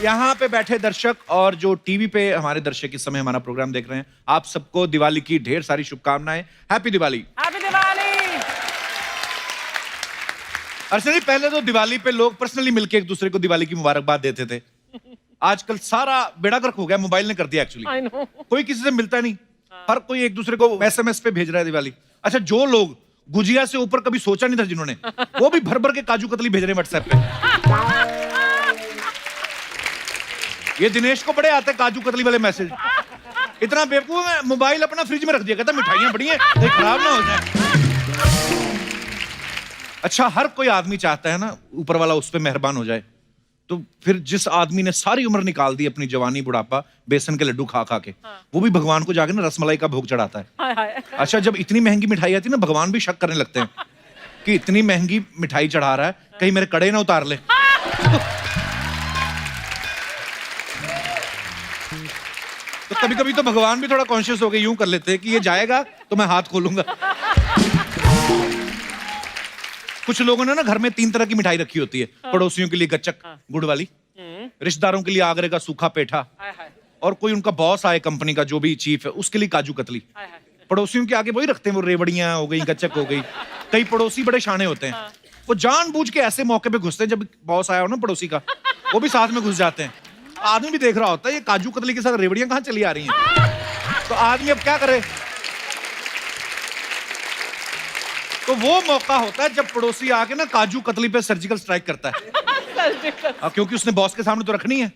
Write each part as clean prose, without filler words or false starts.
यहाँ पे बैठे दर्शक और जो टीवी पे हमारे दर्शक इस समय हमारा प्रोग्राम देख रहे हैं, आप सबको दिवाली की ढेर सारी शुभकामनाएं। हैप्पी दिवाली। हैप्पी दिवाली। अर्चना जी, पहले तो दिवाली पे लोग पर्सनली मिलके एक दूसरे को दिवाली की मुबारकबाद देते थे। आजकल सारा बेड़ा गर्क हो गया, मोबाइल ने कर दिया एक्चुअली। कोई किसी से मिलता नहीं, हर कोई एक दूसरे को SMS पे भेज रहा है दिवाली। अच्छा, जो लोग गुजिया से ऊपर कभी सोचा नहीं था जिन्होंने, वो भी भर भर के काजू कतली भेज रहे हैं व्हाट्सएप पे। ये दिनेश को बड़े आते हैं काजू कतली वाले मैसेज। इतना बेवकूफ है, मोबाइल अपना फ्रिज में रख दिया, कहता मिठाइयां बड़ी हैं, खराब ना हो जाए। अच्छा, हर कोई आदमी चाहता है ना ऊपर वाला उस पर मेहरबान हो जाए। तो फिर जिस आदमी ने सारी उम्र निकाल दी अपनी जवानी बुढ़ापा बेसन के लड्डू खा खा के, वो भी भगवान को जाके ना रसमलाई का भोग चढ़ाता है। अच्छा, जब इतनी महंगी मिठाई आती है ना, भगवान भी शक करने लगते हैं कि इतनी महंगी मिठाई चढ़ा रहा है, कहीं मेरे कड़े ना उतार ले। तो कभी कभी तो भगवान भी थोड़ा कॉन्शियस हो गए, यूं कर लेते हैं कि ये जाएगा तो मैं हाथ खोलूंगा। कुछ लोगों ने ना घर में 3 तरह की मिठाई रखी होती है। पड़ोसियों के लिए गच्चक गुड़ वाली, रिश्तेदारों के लिए आगरे का सूखा पेठा, और कोई उनका बॉस आए कंपनी का जो भी चीफ है उसके लिए काजू कतली। पड़ोसियों के आगे वही रखते हैं, वो रेवड़ियां हो गई, गच्चक हो गई। कई पड़ोसी बड़े शाने होते हैं, वो जानबूझ के ऐसे मौके पे घुसते हैं जब बॉस आया हो ना पड़ोसी का, वो भी साथ में घुस जाते हैं। आदमी भी देख रहा होता है ये काजू कतली के साथ रेवड़ियां कहां चली आ रही हैं। तो आदमी अब क्या करे? तो वो मौका होता है जब पड़ोसी आके ना काजू कतली पे सर्जिकल स्ट्राइक करता है। क्योंकि उसने बॉस के सामने तो रखनी है।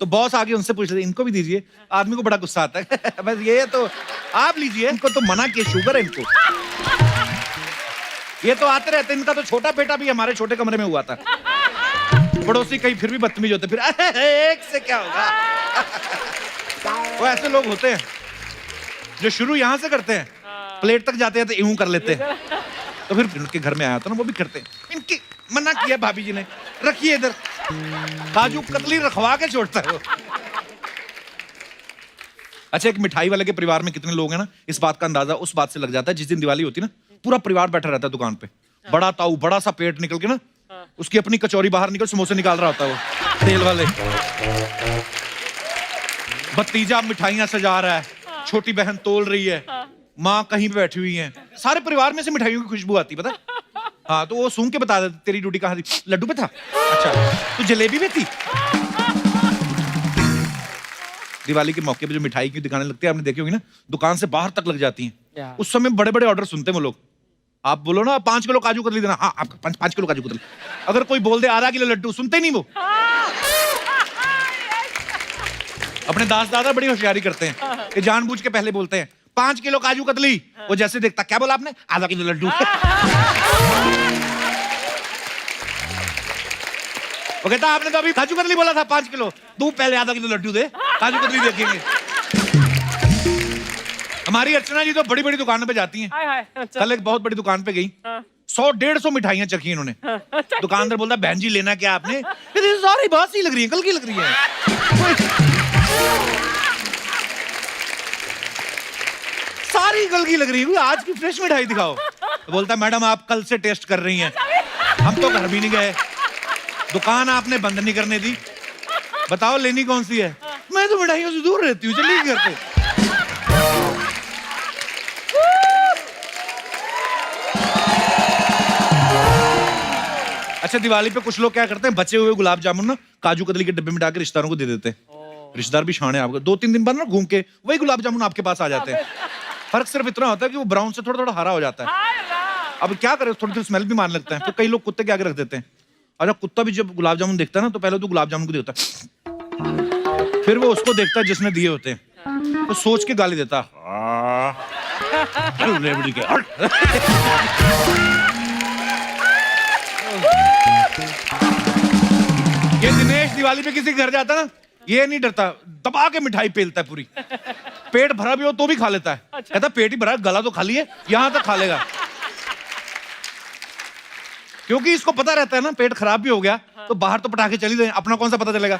तो बॉस आगे उनसे पूछ रहे, इनको भी दीजिए। आदमी को बड़ा गुस्सा आता है। बस ये तो आप लीजिए, इनको तो मना किया, शुगर है इनको। ये तो आते रहते, इनका तो छोटा बेटा भी हमारे छोटे कमरे में हुआ था। पड़ोसी कहीं फिर भी बदतमीज होते, फिर एक से क्या होगा। वो ऐसे लोग होते हैं जो शुरू यहां से करते हैं, प्लेट तक जाते हैं तो यूं कर लेते हैं। तो फिर उनके घर में आया था ना, वो भी करते हैं। इनकी मना किया भाभी जी ने, रखिए इधर, काजू कतली रखवा के छोड़ता है वो। अच्छा, एक मिठाई वाले के परिवार में कितने लोग हैं ना, इस बात का अंदाजा उस बात से लग जाता है जिस दिन दिवाली होती है ना, पूरा परिवार बैठा रहता है दुकान पे। बड़ा ताऊ, बड़ा सा पेट निकल के ना, उसकी अपनी कचौरी बाहर निकल समोसे निकाल रहा होता है वो तेल वाले। भतीजा मिठाइयां सजा रहा है, छोटी बहन तोल रही है, माँ कहीं पे बैठी हुई है। सारे परिवार में से मिठाइयों की खुशबू आती, पता? हाँ, तो वो सूंघ के बता देते तेरी ड्यूटी कहाँ थी। लड्डू पे था, अच्छा तू जलेबी में थी। दिवाली के मौके पे जो मिठाई की दुकानें लगती है, आपने देखी होगी ना, दुकान से बाहर तक लग जाती हैं। उस समय बड़े बड़े ऑर्डर सुनते हैं वो लोग। आप बोलो ना 5 किलो काजू कतली देना, हाँ आपका 5 किलो काजू कतली। अगर कोई बोल दे आधा किलो लड्डू, सुनते नहीं वो। अपने दास दादा बड़ी होशियारी करते हैं कि जानबूझ के पहले बोलते हैं 5 किलो काजू कतली। वो जैसे देखता, क्या बोला आपने? आधा किलो लड्डू। वो कहता, आपने तो अभी काजू कतली बोला था 5 किलो, तू पहले आधा किलो लड्डू दे, काजू कतली देखेंगे। हमारी अर्चना जी तो बड़ी बड़ी दुकानों पे जाती हैं। कल एक बहुत बड़ी दुकान पे गई, 100-150 मिठाइयां चखी इन्होंने। दुकानदार बोलता, बहन जी लेना क्या आपने? सारी बात सी लग रही है, कल की लग रही है। सारी कल की लग रही है, आज की फ्रेश मिठाई दिखाओ। तो बोलता, मैडम आप कल से टेस्ट कर रही हैं, हम तो घर भी नहीं गए, दुकान आपने बंद नहीं करने दी, बताओ लेनी कौन सी है? मैं तो मिठाइयों से दूर रहती हूँ, चलिए घर पे। अच्छा, दिवाली पे कुछ लोग क्या करते हैं, बचे हुए गुलाब जामुन ना काजू कतली के डिब्बे में डाल के रिश्तेदारों को दे देते हैं। रिश्तेदार भी शान है, आपको 2-3 दिन बाद ना घूम के वही गुलाब जामुन आपके पास आ जाते हैं। फर्क सिर्फ इतना होता है कि वो ब्राउन से थोड़ा थोड़ा हरा हो जाता है। अब क्या करें, थोड़ी थोड़ी स्मेल भी मारने लगता है। तो कई लोग कुत्ते के आगे रख देते हैं। अच्छा, कुत्ता भी जब गुलाब जामुन देखता है ना, तो पहले तो गुलाब जामुन को देखता है, फिर वो उसको देखता है जिसने दिए होते हैं, तो सोच के गाली देता। ये दिनेश दिवाली पे किसी के घर जाता ना, ये नहीं डरता, दबा के मिठाई पेलता है पूरी। पेट भरा भी हो तो भी खा लेता है। कहता पेट ही भरा, गला तो खाली है, यहां तक खा लेगा। क्योंकि इसको पता रहता है ना, पेट खराब भी हो गया तो बाहर तो पटाखे चली जाए, अपना कौन सा पता चलेगा।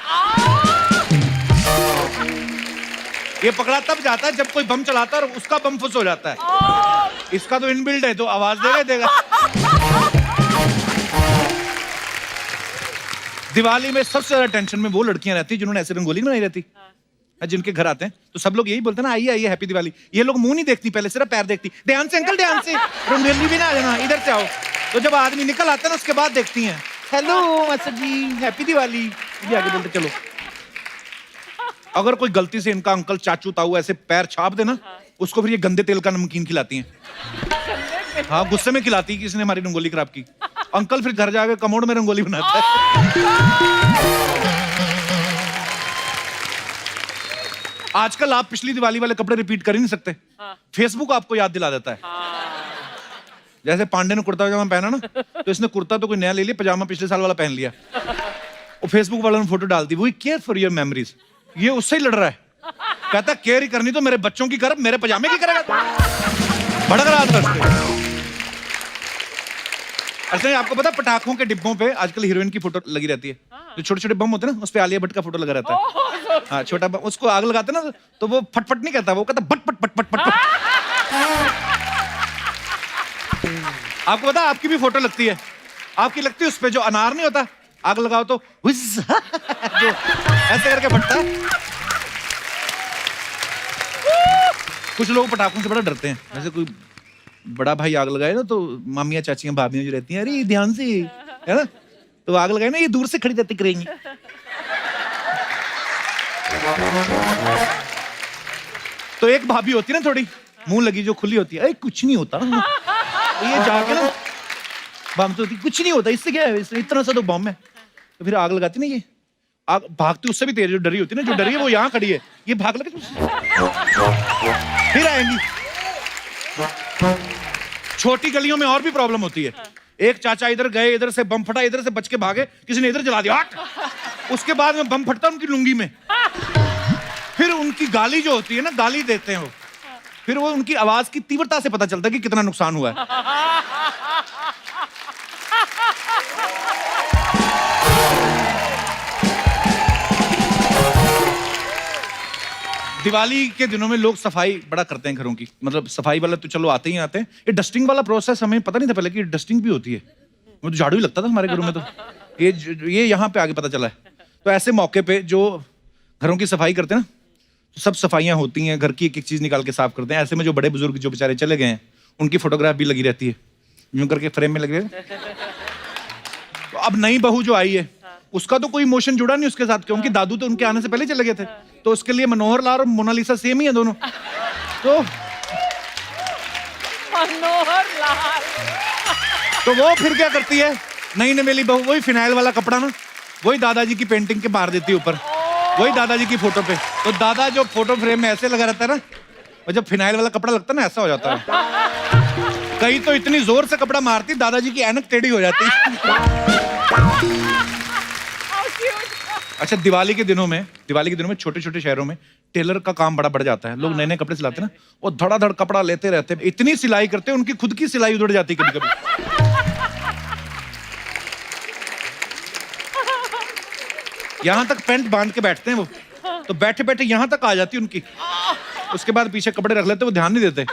ये पकड़ा तब जाता है जब कोई बम चलाता है और उसका बम फुस हो जाता है। इसका तो इनबिल्ट है, तो आवाज देगा ही देगा। दिवाली में सबसे ज्यादा टेंशन में वो लड़कियां रहती हैं जिन्होंने ऐसे रंगोली बनाई रहती, जिनके घर आते हैं तो सब लोग यही बोलते हैं ना, आइए आइए हैप्पी दिवाली। ये लोग मुंह नहीं देखती, पहले सिर्फ पैर देखती, ध्यान से अंकल ध्यान से, रंगोली भी ना आ जाना, इधर से आओ। तो जब आदमी निकल आता है ना उसके बाद देखती हैं, हेलो मास्टर जी हैप्पी दिवाली, ये आगे बोलते चलो। अगर कोई गलती से इनका अंकल चाचू ताऊ ऐसे पैर छाप देना, उसको फिर ये गंदे तेल का नमकीन खिलाती हैं। हाँ, गुस्से में खिलाती है कि इसने हमारी रंगोली खराब की। अंकल फिर घर जाकर कमोड में रंगोली बनाता है। आजकल आप पिछली दिवाली वाले कपड़े रिपीट कर ही नहीं सकते, फेसबुक आपको याद दिला देता है। जैसे पांडे ने कुर्ता पजामा पहना ना, तो इसने कुर्ता तो कोई नया ले लिया, पजामा पिछले साल वाला पहन लिया, और फेसबुक वालों ने फोटो डाल दी, वही केयर फॉर योर मेमोरीज। ये उससे ही लड़ रहा है, कहता केयर ही करनी तो मेरे बच्चों की कर, मेरे पजामे की करेगा, भड़क रहा था। अच्छा, आपको पता पटाखों के डिब्बों पे आजकल हीरोइन की फोटो लगी रहती है, जो छोटे छोटे बम होते हैं ना, उस पे आलिया भट्ट का फोटो लगा रहता है। हाँ, छोटा बम, उसको आग लगाते ना तो वो फटफट नहीं कहता, वो कहता बट पट पट पट पट। आपको पता आपकी भी फोटो लगती है, आपकी लगती है उस पे जो अनार नहीं होता, आग लगाओ तो जो ऐसे करके फटता है। कुछ लोग पटाखों से बड़ा डरते हैं, जैसे कोई बड़ा भाई आग लगाए ना तो मामियां चाचियां भाभियां जो रहती हैं, अरे ध्यान से, है ना, तो आग लगाए ना, ये दूर से खड़ी रहती करेंगी। तो एक भाभी होती है ना थोड़ी मुंह लगी, जो खुली होती है, अरे कुछ नहीं होता, तो ये जाके ना बम तो होती, कुछ नहीं होता, इससे क्या है, इससे इतना सा तो बम है, तो फिर आग लगाती ना, ये आग भागती उससे भी तेज, जो डरी होती है ना, जो डरी है वो यहाँ खड़ी है, ये भाग लगे फिर आएंगी। छोटी गलियों में और भी प्रॉब्लम होती है, एक चाचा इधर गए, इधर से बम फटा, इधर से बच के भागे, किसी ने इधर जला दिया, उसके बाद में बम फटता उनकी लुंगी में, फिर उनकी गाली जो होती है ना, गाली देते हैं वो, फिर वो उनकी आवाज की तीव्रता से पता चलता है कि कितना नुकसान हुआ है। दिवाली के दिनों में लोग सफाई बड़ा करते हैं घरों की, मतलब सफाई वाला तो चलो आते ही आते हैं, ये डस्टिंग वाला प्रोसेस हमें पता नहीं था पहले कि डस्टिंग भी होती है, वो तो झाड़ू ही लगता था हमारे घरों में, तो ये यहाँ पे आगे पता चला है। तो ऐसे मौके पे जो घरों की सफाई करते हैं ना, तो सब सफाइयाँ होती हैं, घर की एक एक चीज निकाल के साफ करते हैं। ऐसे में जो बड़े बुजुर्ग जो बेचारे चले गए हैं, उनकी फोटोग्राफ भी लगी रहती है, यूं करके फ्रेम में लगे। तो अब नई बहू जो आई है, उसका तो कोई इमोशन जुड़ा नहीं उसके साथ, क्योंकि दादू तो उनके आने से पहले चले गए थे, तो उसके लिए मनोहर लाल और मोनालिसा सेम ही है दोनों। तो मनोहर लाल, तो वो फिर क्या करती है, नई नवेली बहू, वही फिनाइल वाला कपड़ा ना, वही दादाजी की पेंटिंग के मार देती है ऊपर, वही दादाजी की फोटो पे। तो दादा जो फोटो फ्रेम में ऐसे लगा रहता है ना, और जब फिनाइल वाला कपड़ा लगता है ना, ऐसा हो जाता है। कहीं तो इतनी जोर से कपड़ा मारती, दादाजी की ऐनक टेढ़ी हो जाती। अच्छा, दिवाली के दिनों में छोटे छोटे शहरों में टेलर का काम बड़ा बढ़ जाता है, लोग नए नए कपड़े सिलाते हैं ना, वो धड़ाधड़ कपड़ा लेते रहते हैं, इतनी सिलाई करते हैं, उनकी खुद की सिलाई उधड़ जाती है कभी कभी। यहां तक पैंट बांध के बैठते हैं वो, तो बैठे बैठे यहां तक आ जाती उनकी, उसके बाद पीछे कपड़े रख लेते, वो ध्यान नहीं देते।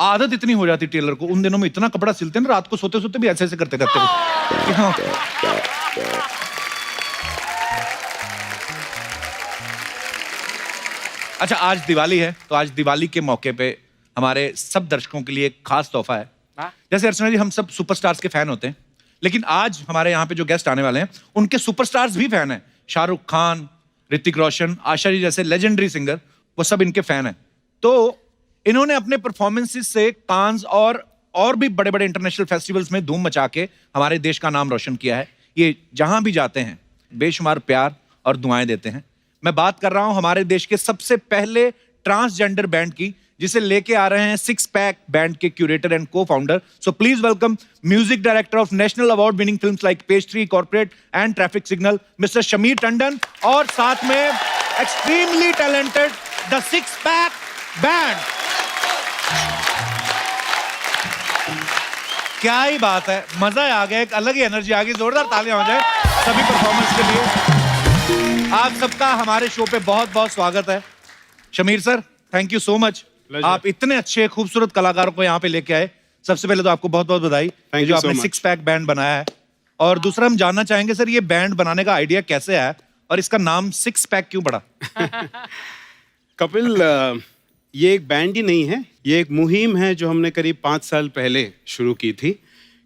आदत इतनी हो जाती टेलर को, उन दिनों में इतना कपड़ा सिलते हैं ना, रात को सोते सोते भी ऐसे ऐसे करते रहते हैं। अच्छा, आज दिवाली है, तो आज दिवाली के मौके पे हमारे सब दर्शकों के लिए एक खास तोहफा है। जैसे अर्चना जी, हम सब सुपरस्टार्स के फैन होते हैं, लेकिन आज हमारे यहाँ पे जो गेस्ट आने वाले हैं, उनके सुपरस्टार्स भी फैन हैं। शाहरुख खान, ऋतिक रोशन, आशा जी जैसे लेजेंडरी सिंगर, वो सब इनके फैन हैं। तो इन्होंने अपने परफॉर्मेंसेस से कांस और भी बड़े बड़े इंटरनेशनल फेस्टिवल्स में धूम मचा के हमारे देश का नाम रोशन किया है। ये जहां भी जाते हैं बेशुमार प्यार और दुआएं देते हैं। मैं बात कर रहा हूं हमारे देश के सबसे पहले ट्रांसजेंडर बैंड की, जिसे लेके आ रहे हैं सिक्स पैक बैंड के क्यूरेटर एंड को founder. So please welcome music director of national award winning films like page 3, corporate and traffic signal, mister Shamir Tandon, और साथ में extremely talented the six pack band. क्या ही बात है, मजा आ गया, एक अलग ही एनर्जी आ गई। जोरदार तालियां हो जाए सभी परफॉर्मेंस के लिए। आप सबका हमारे शो पे बहुत बहुत स्वागत है। Shamir sir, thank you so much, आप इतने अच्छे खूबसूरत कलाकारों को यहाँ पे लेके आए। सबसे पहले तो आपको बहुत बहुत बधाई, जो आपने सिक्स पैक बैंड बनाया है। और दूसरा हम जानना चाहेंगे सर, ये बैंड बनाने का आइडिया कैसे आया और इसका नाम सिक्स पैक क्यों पड़ा? कपिल, ये एक बैंड ही नहीं है, ये एक मुहिम है जो हमने करीब 5 साल पहले शुरू की थी,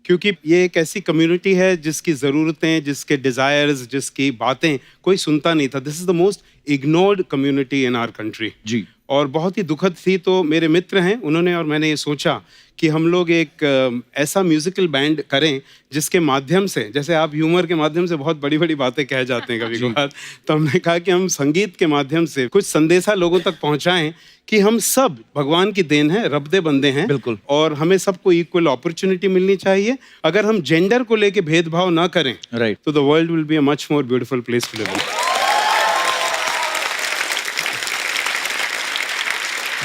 क्योंकि ये एक ऐसी कम्युनिटी है जिसकी ज़रूरतें, जिसके डिज़ायर्स, जिसकी बातें कोई सुनता नहीं था. This is the most ignored community in our country. जी. और बहुत ही दुखद थी. तो मेरे मित्र हैं, उन्होंने और मैंने ये सोचा कि हम लोग एक ऐसा म्यूजिकल बैंड करें जिसके माध्यम से, जैसे आप ह्यूमर के माध्यम से बहुत बड़ी बड़ी बातें कह जाते हैं कभी कभार, तो हमने कहा कि हम संगीत के माध्यम से कुछ संदेशा लोगों तक पहुंचाएं कि हम सब भगवान की देन है, रब दे बंदे हैं. बिल्कुल. और हमें सबको इक्वल अपॉर्चुनिटी मिलनी चाहिए. अगर हम जेंडर को लेके भेदभाव ना करें, राइट, तो the world will be a much more beautiful place to live in.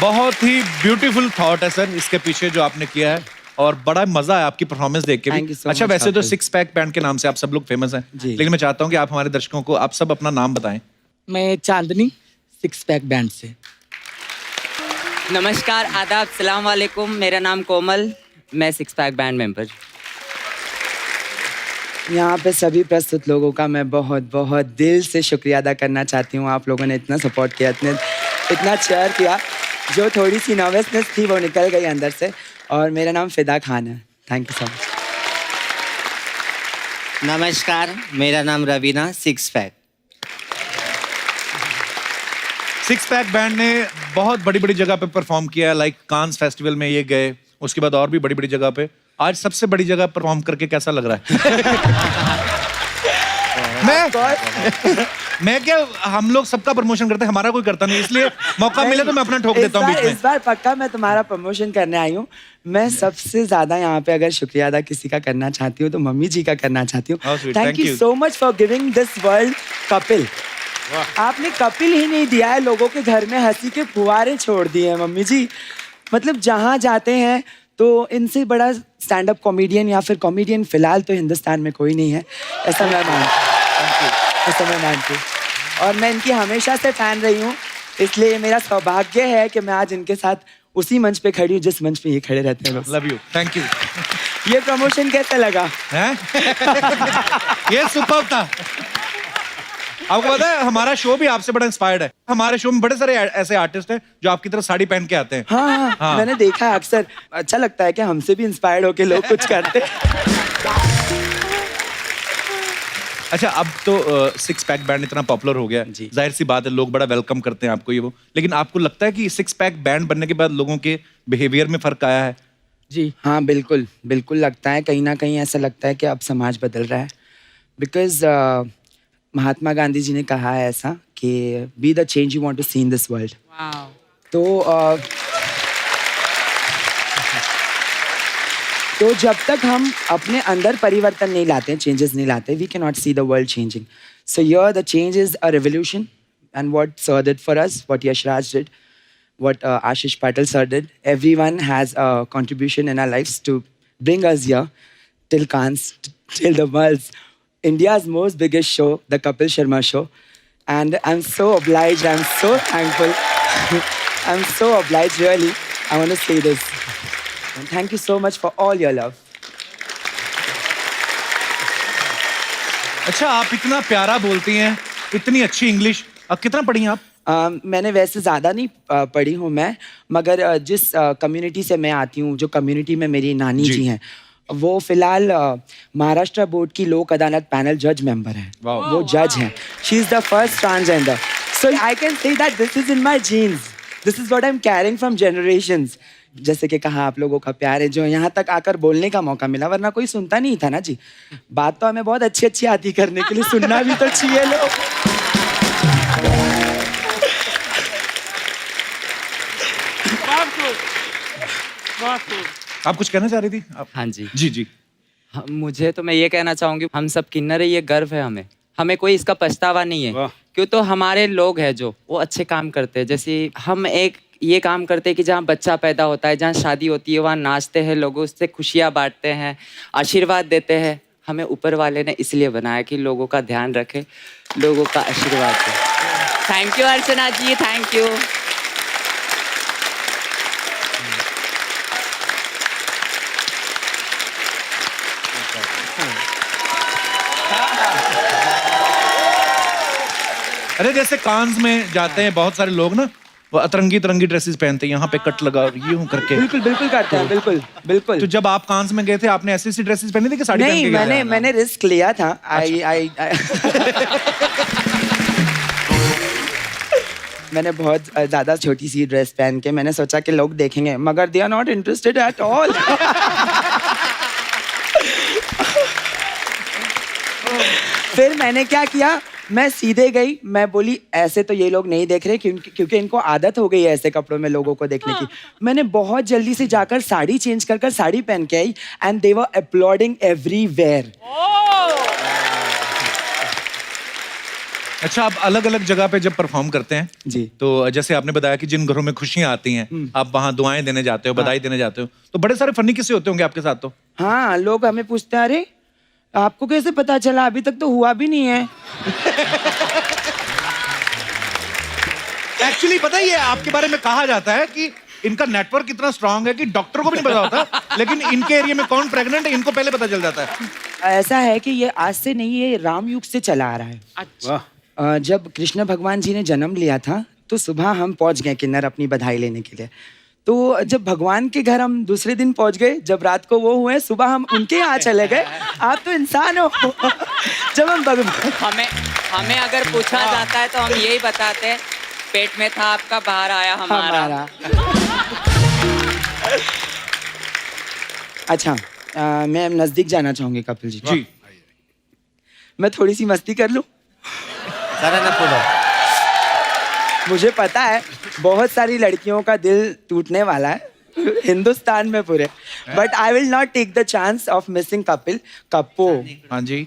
बहुत ही ब्यूटीफुल थॉट है सर इसके पीछे जो आपने किया है, और बड़ा मजा है आपकी परफॉर्मेंस देख के भी. अच्छा, वैसे तो सिक्स पैक बैंड के नाम से आप सब लोग फेमस हैं, लेकिन मैं चाहता हूं कि आप हमारे दर्शकों को आप सब अपना नाम बताएं. मैं चांदनी, सिक्स पैक बैंड से. नमस्कार, आदाब, सलाम वालेकुम. मेरा नाम कोमल, मैं सिक्स पैक बैंड मेंबर. यहाँ पे सभी प्रस्तुत लोगों का मैं बहुत बहुत दिल से शुक्रिया अदा करना चाहती हूँ. आप लोगों ने इतना सपोर्ट किया, इतना चेयर किया. जो थोड़ी सी नर्वसनेस थी वो निकल गई अंदर से. और मेरा नाम फिदा खान है. Thank you so much. नमस्कार, मेरा नाम Raveena, six pack. Six pack band ने बहुत बड़ी बड़ी जगह पे परफॉर्म किया है, लाइक कांस फेस्टिवल में ये गए, उसके बाद और भी बड़ी बड़ी जगह पे. आज सबसे बड़ी जगह परफॉर्म करके कैसा लग रहा है? मैं क्या, हम लोग सबका प्रमोशन करते हैं, हमारा कोई करता नहीं, इसलिए मौका मिले तो मैं अपना ठोक देता हूँ बीच में. इस बार पक्का मैं तुम्हारा प्रमोशन करने आई हूँ. मैं सबसे ज्यादा यहाँ पे अगर शुक्रिया अदा किसी का करना चाहती हूँ तो मम्मी जी का करना चाहती हूँ. Thank you so much for giving this world Kapil. आपने कपिल ही नहीं दिया है, लोगों के घर में हंसी के फुहारे छोड़ दिए हैं मम्मी जी. मतलब जहाँ जाते हैं तो इनसे बड़ा स्टैंड अप कॉमेडियन या फिर कॉमेडियन फिलहाल तो हिंदुस्तान में कोई नहीं है, ऐसा मैं मानती हूँ. और मैं इनकी हमेशा से फैन रही हूँ, इसलिए मेरा सौभाग्य है कि मैं आज इनके साथ उसी मंच पे खड़ी हूँ जिस मंच पे ये खड़े रहते हैं. Love you, thank you. ये प्रमोशन कैसे लगा? ये सुपर्ब था. आपको पता है हमारा शो भी आपसे बड़ा इंस्पायर्ड है. हमारे शो में बड़े सारे ऐसे आर्टिस्ट हैं जो आपकी तरह साड़ी पहन के आते हैं. हाँ. मैंने देखा है अक्सर. अच्छा लगता है कि हमसे भी इंस्पायर्ड होके लोग कुछ करते. अच्छा, अब तो सिक्स पैक बैंड इतना पॉपुलर हो गया, जाहिर सी बात है लोग बड़ा वेलकम करते हैं आपको, ये वो. लेकिन आपको लगता है कि सिक्स पैक बैंड बनने के बाद लोगों के बिहेवियर में फर्क आया है? जी हाँ, बिल्कुल बिल्कुल लगता है. कहीं ना कहीं ऐसा लगता है कि अब समाज बदल रहा है. बिकॉज महात्मा गांधी जी ने कहा है ऐसा कि be the change you want to see in this world. तो जब तक हम अपने अंदर परिवर्तन नहीं लाते, चेंजेस नहीं लाते, we can not see the world changing. So here the change is a revolution, and what sir did for us, what Yashraj did, what Ashish Patel sir did. Everyone has a contribution in our lives to bring us here till Cannes, till the world's India's most biggest show, the Kapil Sharma Show. And I'm so obliged, I'm so thankful. I'm so obliged, really. I want to say this. And thank you so much for all your love. अच्छा, आप इतना प्यारा बोलती हैं, इतनी अच्छी English. अब कितना पढ़ी हैं आप? मैंने वैसे ज़्यादा नहीं पढ़ी हूँ मैं, मगर जिस कम्युनिटी से मैं आती हूँ, जो कम्युनिटी में मेरी नानी जी हैं, वो फिलहाल महाराष्ट्र बोर्ड की लोक अदालत पैनल जज मेंबर हैं. वो जज हैं. She is the first transgender. So I can say that this is in my genes. This is what I am carrying from generations. जैसे कि कहा, आप लोगों का प्यार है जो यहाँ तक आकर बोलने का मौका मिला, वरना कोई सुनता नहीं था ना जी. बात तो हमें बहुत अच्छी अच्छी आती करने के लिए, सुनना भी तो चाहिए लोग. आप कुछ कहना चाह रही थी? हाँ जी. जी. मुझे तो मैं ये कहना चाहूंगी, हम सब किन्नर है, ये गर्व है हमें कोई इसका पछतावा नहीं है. क्यों तो हमारे लोग हैं जो वो अच्छे काम करते हैं. जैसे हम एक ये काम करते हैं कि जहाँ बच्चा पैदा होता है, जहाँ शादी होती है, वहाँ नाचते हैं, लोगों से खुशियाँ बांटते हैं, आशीर्वाद देते हैं. हमें ऊपर वाले ने इसलिए बनाया कि लोगों का ध्यान रखे, लोगों का आशीर्वाद दे. Thank you Archana ji, thank you. अरे जैसे कांस में जाते हैं बहुत सारे लोग ना, वो अतरंगी तरंगी ड्रेसेस पहनते हैं, यहाँ पे कट लगा और ये हूँ करके। बिल्कुल बिल्कुल करते हैं, बिल्कुल बिल्कुल। तो जब आप कांस में गए थे, आपने ऐसी सी ड्रेसेस पहनी थी कि साड़ी पहन नहीं, के गए थे? मैंने रिस्क लिया था। मैंने बहुत ज्यादा छोटी सी ड्रेस पहन के मैंने सोचा कि लोग देखेंगे, मगर they are not interested at all. फिर मैंने क्या किया, मैं सीधे गई, मैं बोली ऐसे तो ये लोग नहीं देख रहे क्योंकि इनको आदत हो गई है ऐसे कपड़ों में लोगों को देखने की। मैंने बहुत जल्दी से जाकर साड़ी चेंज कर साड़ी पहन के आई and they were uploading everywhere. अच्छा, आप अलग अलग जगह पे जब परफॉर्म करते हैं जी, तो जैसे आपने बताया कि जिन घरों में खुशियां आती हैं आप वहां दुआएं देने जाते हो, बधाई देने जाते हो, तो बड़े सारे फनी किस्से होते होंगे आपके साथ तो? हाँ, लोग हमें पूछते हैं अरे आपको कैसे पता चला, अभी तक तो हुआ भी नहीं है। एक्चुअली पता ही है, आपके बारे में कहा जाता है कि इनका नेटवर्क इतना स्ट्रांग है कि डॉक्टर को भी नहीं पता होता, लेकिन इनके एरिया में कौन प्रेग्नेंट है इनको पहले पता चल जाता है। ऐसा है कि ये आज से नहीं, ये राम युग से चला आ रहा है। वाह। जब कृष्ण भगवान जी ने जन्म लिया था तो सुबह हम पहुंच गए किन्नर अपनी बधाई लेने के लिए। तो जब भगवान के घर हम दूसरे दिन पहुंच गए, जब रात को वो हुए, सुबह हम उनके यहाँ चले गए। आप तो इंसान हो। जब हम हमें अगर पूछा जाता है तो हम यही बताते हैं, पेट में था आपका, बाहर आया हमारा। अच्छा, मैं नजदीक जाना चाहूंगी कपिल जी। जी, मैं थोड़ी सी मस्ती कर लूं? मुझे पता है बहुत सारी लड़कियों का दिल टूटने वाला है हिंदुस्तान में पूरे, but I will not take the chance of missing Kapil Kappo. हाँ जी।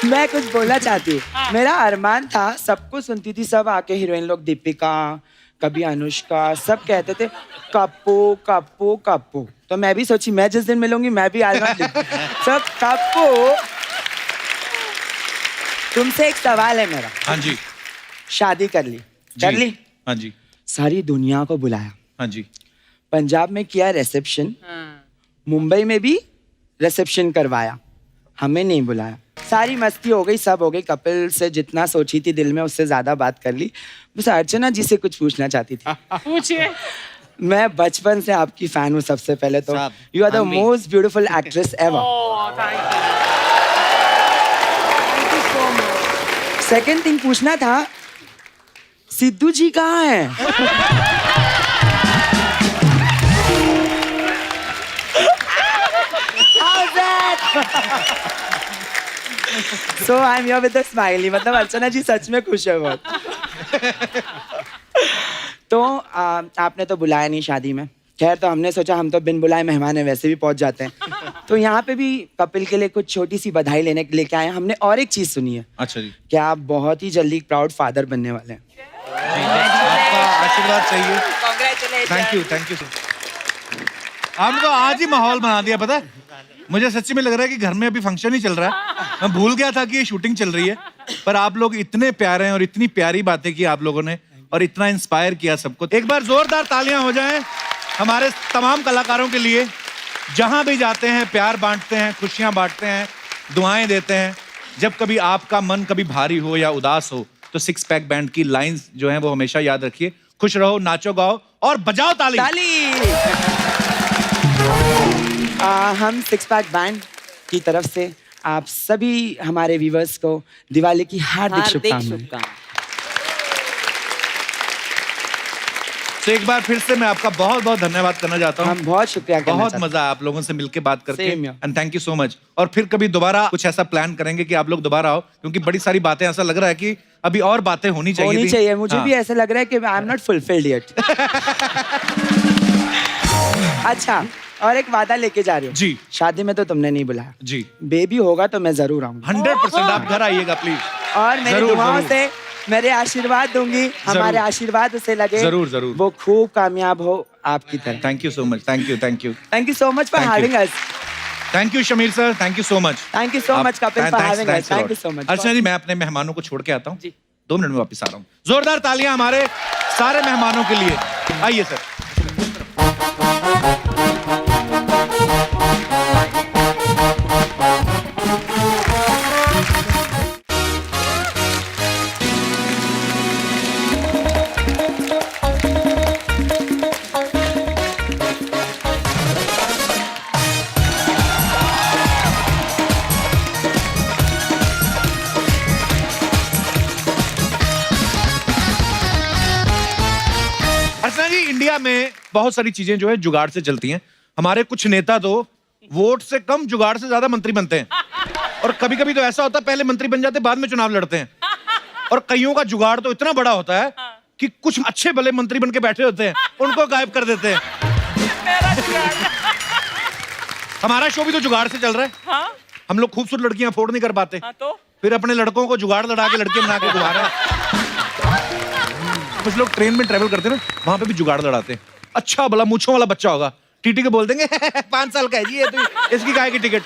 मैं कुछ बोलना चाहती हूँ। मेरा अरमान था, सबको सुनती थी, सब आके हीरोइन लोग, दीपिका, कभी अनुष्का, सब कहते थे कप्पो कप्पो कप्पो। तो मैं भी सोची मैं जिस दिन मिलूंगी मैं भी आएगा सब कप्पो। तुमसे एक सवाल है मेरा। हाँ जी। शादी कर ली? जी। कर ली। हाँ जी। सारी दुनिया को बुलाया, हाँ जी। पंजाब में किया रिसेप्शन, मुंबई में भी रिसेप्शन करवाया, हमें नहीं बुलाया। सारी मस्ती हो गई, सब हो गई, कपिल से जितना सोची थी दिल में उससे ज्यादा बात कर ली। बस अर्चना जी से कुछ पूछना चाहती थी। पूछिए। मैं बचपन से आपकी फैन हूँ। सबसे पहले तो you are the most beautiful actress ever. Second thing पूछना था, सिद्धू जी कहाँ हैं? So I'm here with a smiley। मतलब अर्चना जी सच में खुश है बहुत। तो आपने तो बुलाया नहीं शादी में। खैर, तो हमने सोचा हम तो बिन बुलाए मेहमान हैं, वैसे भी पहुंच जाते हैं। तो यहाँ पे भी कपिल के लिए कुछ छोटी सी बधाई लेने के लिए क्या आए। हमने और एक चीज सुनी है। अच्छा जी। कि आप बहुत ही जल्दी प्राउड फादर बनने वाले हैं। आपका आशीर्वाद चाहिए। Congratulations। Thank you, thank you. आपको आज ही माहौल बना दिया, पता है? मुझे सच्ची में लग रहा है कि घर में अभी फंक्शन ही चल रहा है। मैं भूल गया था कि ये शूटिंग चल रही है, पर आप लोग इतने प्यारे हैं और इतनी प्यारी बातें की आप लोगों ने और इतना इंस्पायर किया सबको। एक बार जोरदार तालियां हो जाएं हमारे तमाम कलाकारों के लिए। जहां भी जाते हैं प्यार बांटते हैं, खुशियां बांटते हैं, दुआएं देते हैं। जब कभी आपका मन कभी भारी हो या उदास हो तो सिक्स पैक बैंड की लाइंस जो हैं वो हमेशा याद रखिए। खुश रहो, नाचो गाओ और बजाओ ताली। हम सिक्स पैक बैंड की तरफ से आप सभी हमारे व्यूवर्स को दिवाली की हार्दिक शुभकामनाएं। तो एक बार फिर से मैं आपका बहुत बहुत धन्यवाद करना चाहता हूँ। हम बहुत शुक्रिया करना बहुत चाहते मजा आया आप लोगों से मिलके बात करके। Same here। And thank you so much. और फिर कभी दोबारा कुछ ऐसा प्लान करेंगे कि आप लोग दोबारा आओ, क्योंकि बड़ी सारी बातें, ऐसा लग रहा है कि अभी और बातें होनी चाहिए। मुझे भी ऐसा लग रहा है कि I am not fulfilled yet. अच्छा, और एक वादा लेके जा रही हूँ। जी। शादी में तो तुमने नहीं बुलाया जी। बेबी होगा तो मैं जरूर आऊंगा। 100% आप घर आइएगा प्लीज। और मेरी जरूर, दुआओं जरूर। से मेरे आशीर्वाद दूंगी, हमारे आशीर्वाद उसे लगे, जरूर, जरूर। वो खूब कामयाब हो आपकी तरह। Thank you so much. Thank you, thank you, thank you so much for Thank you। Having us. Thank you Shamir sir, thank you so much. Thank you so much Kapil for having us. Thank you so much. Archana ji, मैं अपने मेहमानों को छोड़ के आता हूँ, 2 minute में वापस आ रहा हूँ। जोरदार तालियां हमारे सारे मेहमानों के लिए। आइए सर। इंडिया में बहुत सारी चीजें जो है जुगाड़ से चलती हैं। हमारे कुछ नेता तो वोट से कम जुगाड़ से ज्यादा मंत्री बनते हैं, और कभी कभी तो ऐसा होता है पहले मंत्री बन जाते बाद में चुनाव लड़ते हैं। और कईयों का जुगाड़ तो इतना बड़ा होता है कि कुछ अच्छे भले मंत्री बन के बैठे होते हैं, उनको गायब कर देते हैं। हमारा शो भी तो जुगाड़ से चल रहा है। हाँ? हम लोग खूबसूरत लड़कियां अफोर्ड नहीं कर पाते, हाँ तो फिर अपने लड़कों को जुगाड़ लड़ा के लड़के बना के घुमा रहे हैं। कुछ लोग ट्रेन में ट्रेवल करते हैं ना, वहां पे भी जुगाड़ लड़ाते हैं। अच्छा भला मूंछों वाला बच्चा होगा, टीटी को बोल देंगे 5 साल का है जी ये, तो इसकी काय की टिकट।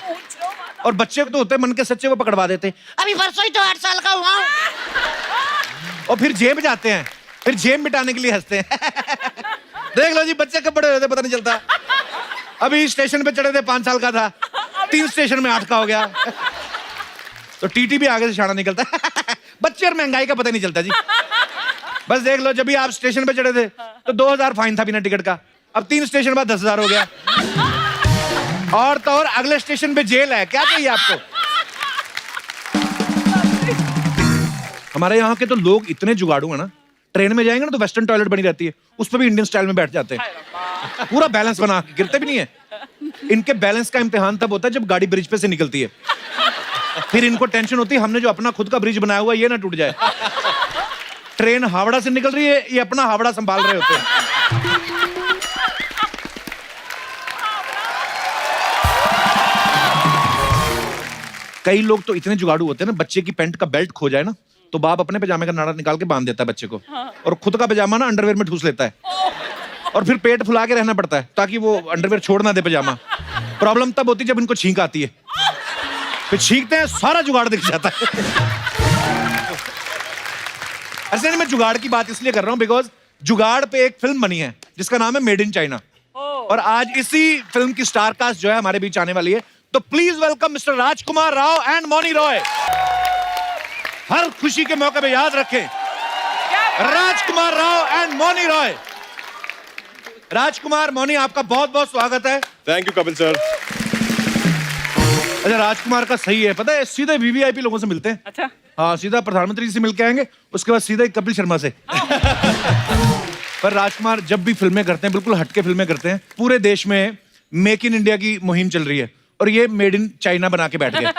और बच्चे तो होते हैं मन के सच्चे, वो पकड़वा देते हैं, अभी परसों ही तो 8 साल का हुआ। और फिर जेब जाते हैं, फिर जेब मिटाने के लिए हंसते हैं। देख लो जी बच्चे कब बड़े होते पता नहीं चलता। अभी स्टेशन पे चढ़े थे 5 साल का था, 3 स्टेशन में 8 का हो गया। तो टीटी भी आगे से शाना निकलता है। बच्चे और महंगाई का पता नहीं चलता जी। बस देख लो, जब भी आप स्टेशन पे चढ़े थे तो 2000 फाइन था बिना टिकट का, अब 3 स्टेशन बाद 10,000 हो गया। और तो और अगले स्टेशन पे जेल है, क्या चाहिए आपको। हमारे यहाँ के तो लोग इतने जुगाड़ू है ना, ट्रेन में जाएंगे ना तो वेस्टर्न टॉयलेट बनी रहती है, उस पर भी इंडियन स्टाइल में बैठ जाते हैं, पूरा बैलेंस बना के, गिरते भी नहीं है। इनके बैलेंस का इम्तिहान तब होता है जब गाड़ी ब्रिज पे से निकलती है, फिर इनको टेंशन होती है हमने जो अपना खुद का ब्रिज बनाया हुआ है ये ना टूट जाए। ट्रेन हावड़ा से निकल रही है, ये अपना हावड़ा संभाल रहे होते हैं। कई लोग तो इतने जुगाड़ू होते हैं ना, बच्चे की पैंट का बेल्ट खो जाए ना तो बाप अपने पजामे का नाड़ा निकाल के बांध देता है बच्चे को, और खुद का पजामा ना अंडरवेयर में ठूस लेता है, और फिर पेट फुला के रहना पड़ता है ताकि वो अंडरवेयर छोड़ ना दे पजामा। प्रॉब्लम तब होती है जब इनको छींक आती है, फिर छींकते हैं सारा जुगाड़ दिख जाता है। ऐसे नहीं, मैं जुगाड़ की बात इसलिए कर रहा हूं बिकॉज जुगाड़ पे एक फिल्म बनी है जिसका नाम है मेड इन चाइना, और आज इसी फिल्म की स्टार कास्ट जो है हमारे बीच आने वाली है। तो please welcome mister Rajkumar Rao and Mouni Roy. हर खुशी के मौके पे याद रखें, राजकुमार राव एंड मौनी रॉय। राजकुमार, मौनी, आपका बहुत बहुत स्वागत है। Thank you Kapil sir. अच्छा, राजकुमार का सही है, पता है सीधे वीवीआईपी लोगों से मिलते हैं। अच्छा, हाँ, सीधा प्रधानमंत्री जी से मिलके आएंगे, उसके बाद सीधा कपिल शर्मा से। पर राजकुमार जब भी फिल्में करते हैं बिल्कुल हटके फिल्में करते हैं। पूरे देश में मेक इन इंडिया की मुहिम चल रही है और ये मेड इन चाइना बना के बैठ गए।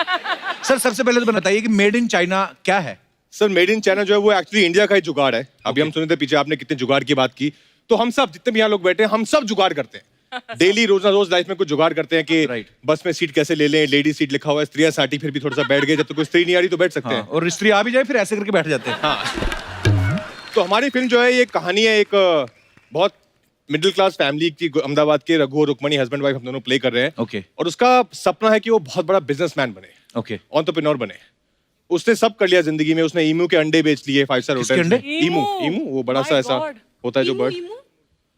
सर सबसे पहले तो बताइए कि मेड इन चाइना क्या है। सर मेड इन चाइना जो है वो एक्चुअली इंडिया का ही जुगाड़ है। अभी हम सुने थे पीछे आपने कितने जुगाड़ की बात की, तो हम सब जितने भी यहाँ लोग बैठे हैं हम सब जुगाड़ करते हैं। डेली रोज ना रोज लाइफ में कुछ जुगाड़ करते हैं कि बस में सीट कैसे ले लें, लेडी सीट लिखा हुआ है, स्त्रियां साटी, फिर भी थोड़ा सा बैठ गए, जब तक कोई स्त्री नहीं आ रही तो बैठ सकते हैं। और स्त्री आ भी जाए फिर ऐसे करके बैठ जाते हैं। तो हमारी फिल्म जो है ये कहानी है एक बहुत मिडिल क्लास फैमिली की, अहमदाबाद के रघु और रुक्मणी हस्बैंड वाइफ हम दोनों प्ले कर रहे हैं। ओके। और उसका सपना है कि वो बहुत बड़ा बिजनेसमैन बने, ओके, एंटरप्रेन्योर बने। उसने सब कर लिया जिंदगी में, उसने ईमू के अंडे बेच लिए 5 स्टार किसके होटल। अंडे? ईमू, ईमू वो बड़ा सा ऐसा होता है जो बर्ड।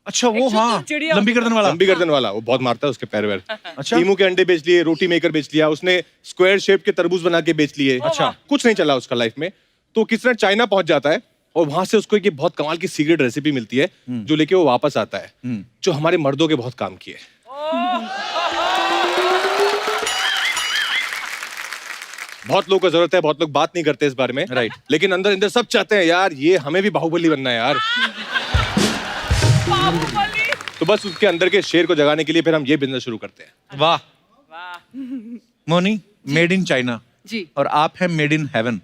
अच्छा वो, हाँ, लंबी गर्दन वाला। लंबी गर्दन वाला, वो बहुत मारता है उसके पैर वैर। अच्छा। ईमू के अंडे बेच लिए, रोटी मेकर बेच लिया, उसने स्क्वायर शेप के तरबूज बना के बेच लिए। अच्छा। कुछ नहीं चला उसका लाइफ में, तो किस तरह चाइना पहुंच जाता है और वहां से उसको एक बहुत कमाल की सीक्रेट रेसिपी मिलती है जो लेके वो वापस आता है, जो हमारे मर्दों के बहुत काम की है। बहुत लोगों को जरूरत है, बहुत लोग बात नहीं करते इस बारे में, राइट। लेकिन अंदर अंदर सब चाहते हैं यार ये हमें भी बाहुबली बनना है यार। तो बस उसके अंदर के शेर को जगाने के लिए फिर हम ये बिजनेस शुरू करते हैं। वाह मोनी, मेड इन चाइना जी, और आप हैं made in heaven.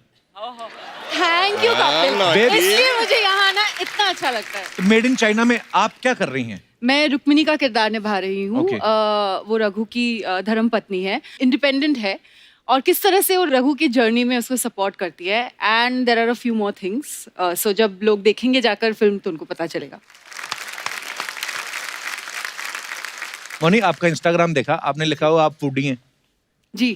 Thank you Kapil, baby। इसलिए मुझे यहाँ ना इतना अच्छा लगता है। मेड इन चाइना में आप क्या कर रही हैं? मैं रुक्मिणी का किरदार निभा रही हूँ। Okay। वो रघु की धर्म पत्नी है, इंडिपेंडेंट है, और किस तरह से वो रघु की जर्नी में उसको सपोर्ट करती है। And there are a few more things, so जब लोग देखेंगे जाकर फिल्म तो उनको पता चलेगा। मोनी, आपका इंस्टाग्राम देखा, आपने लिखा हुआ आप फूडी हैं। जी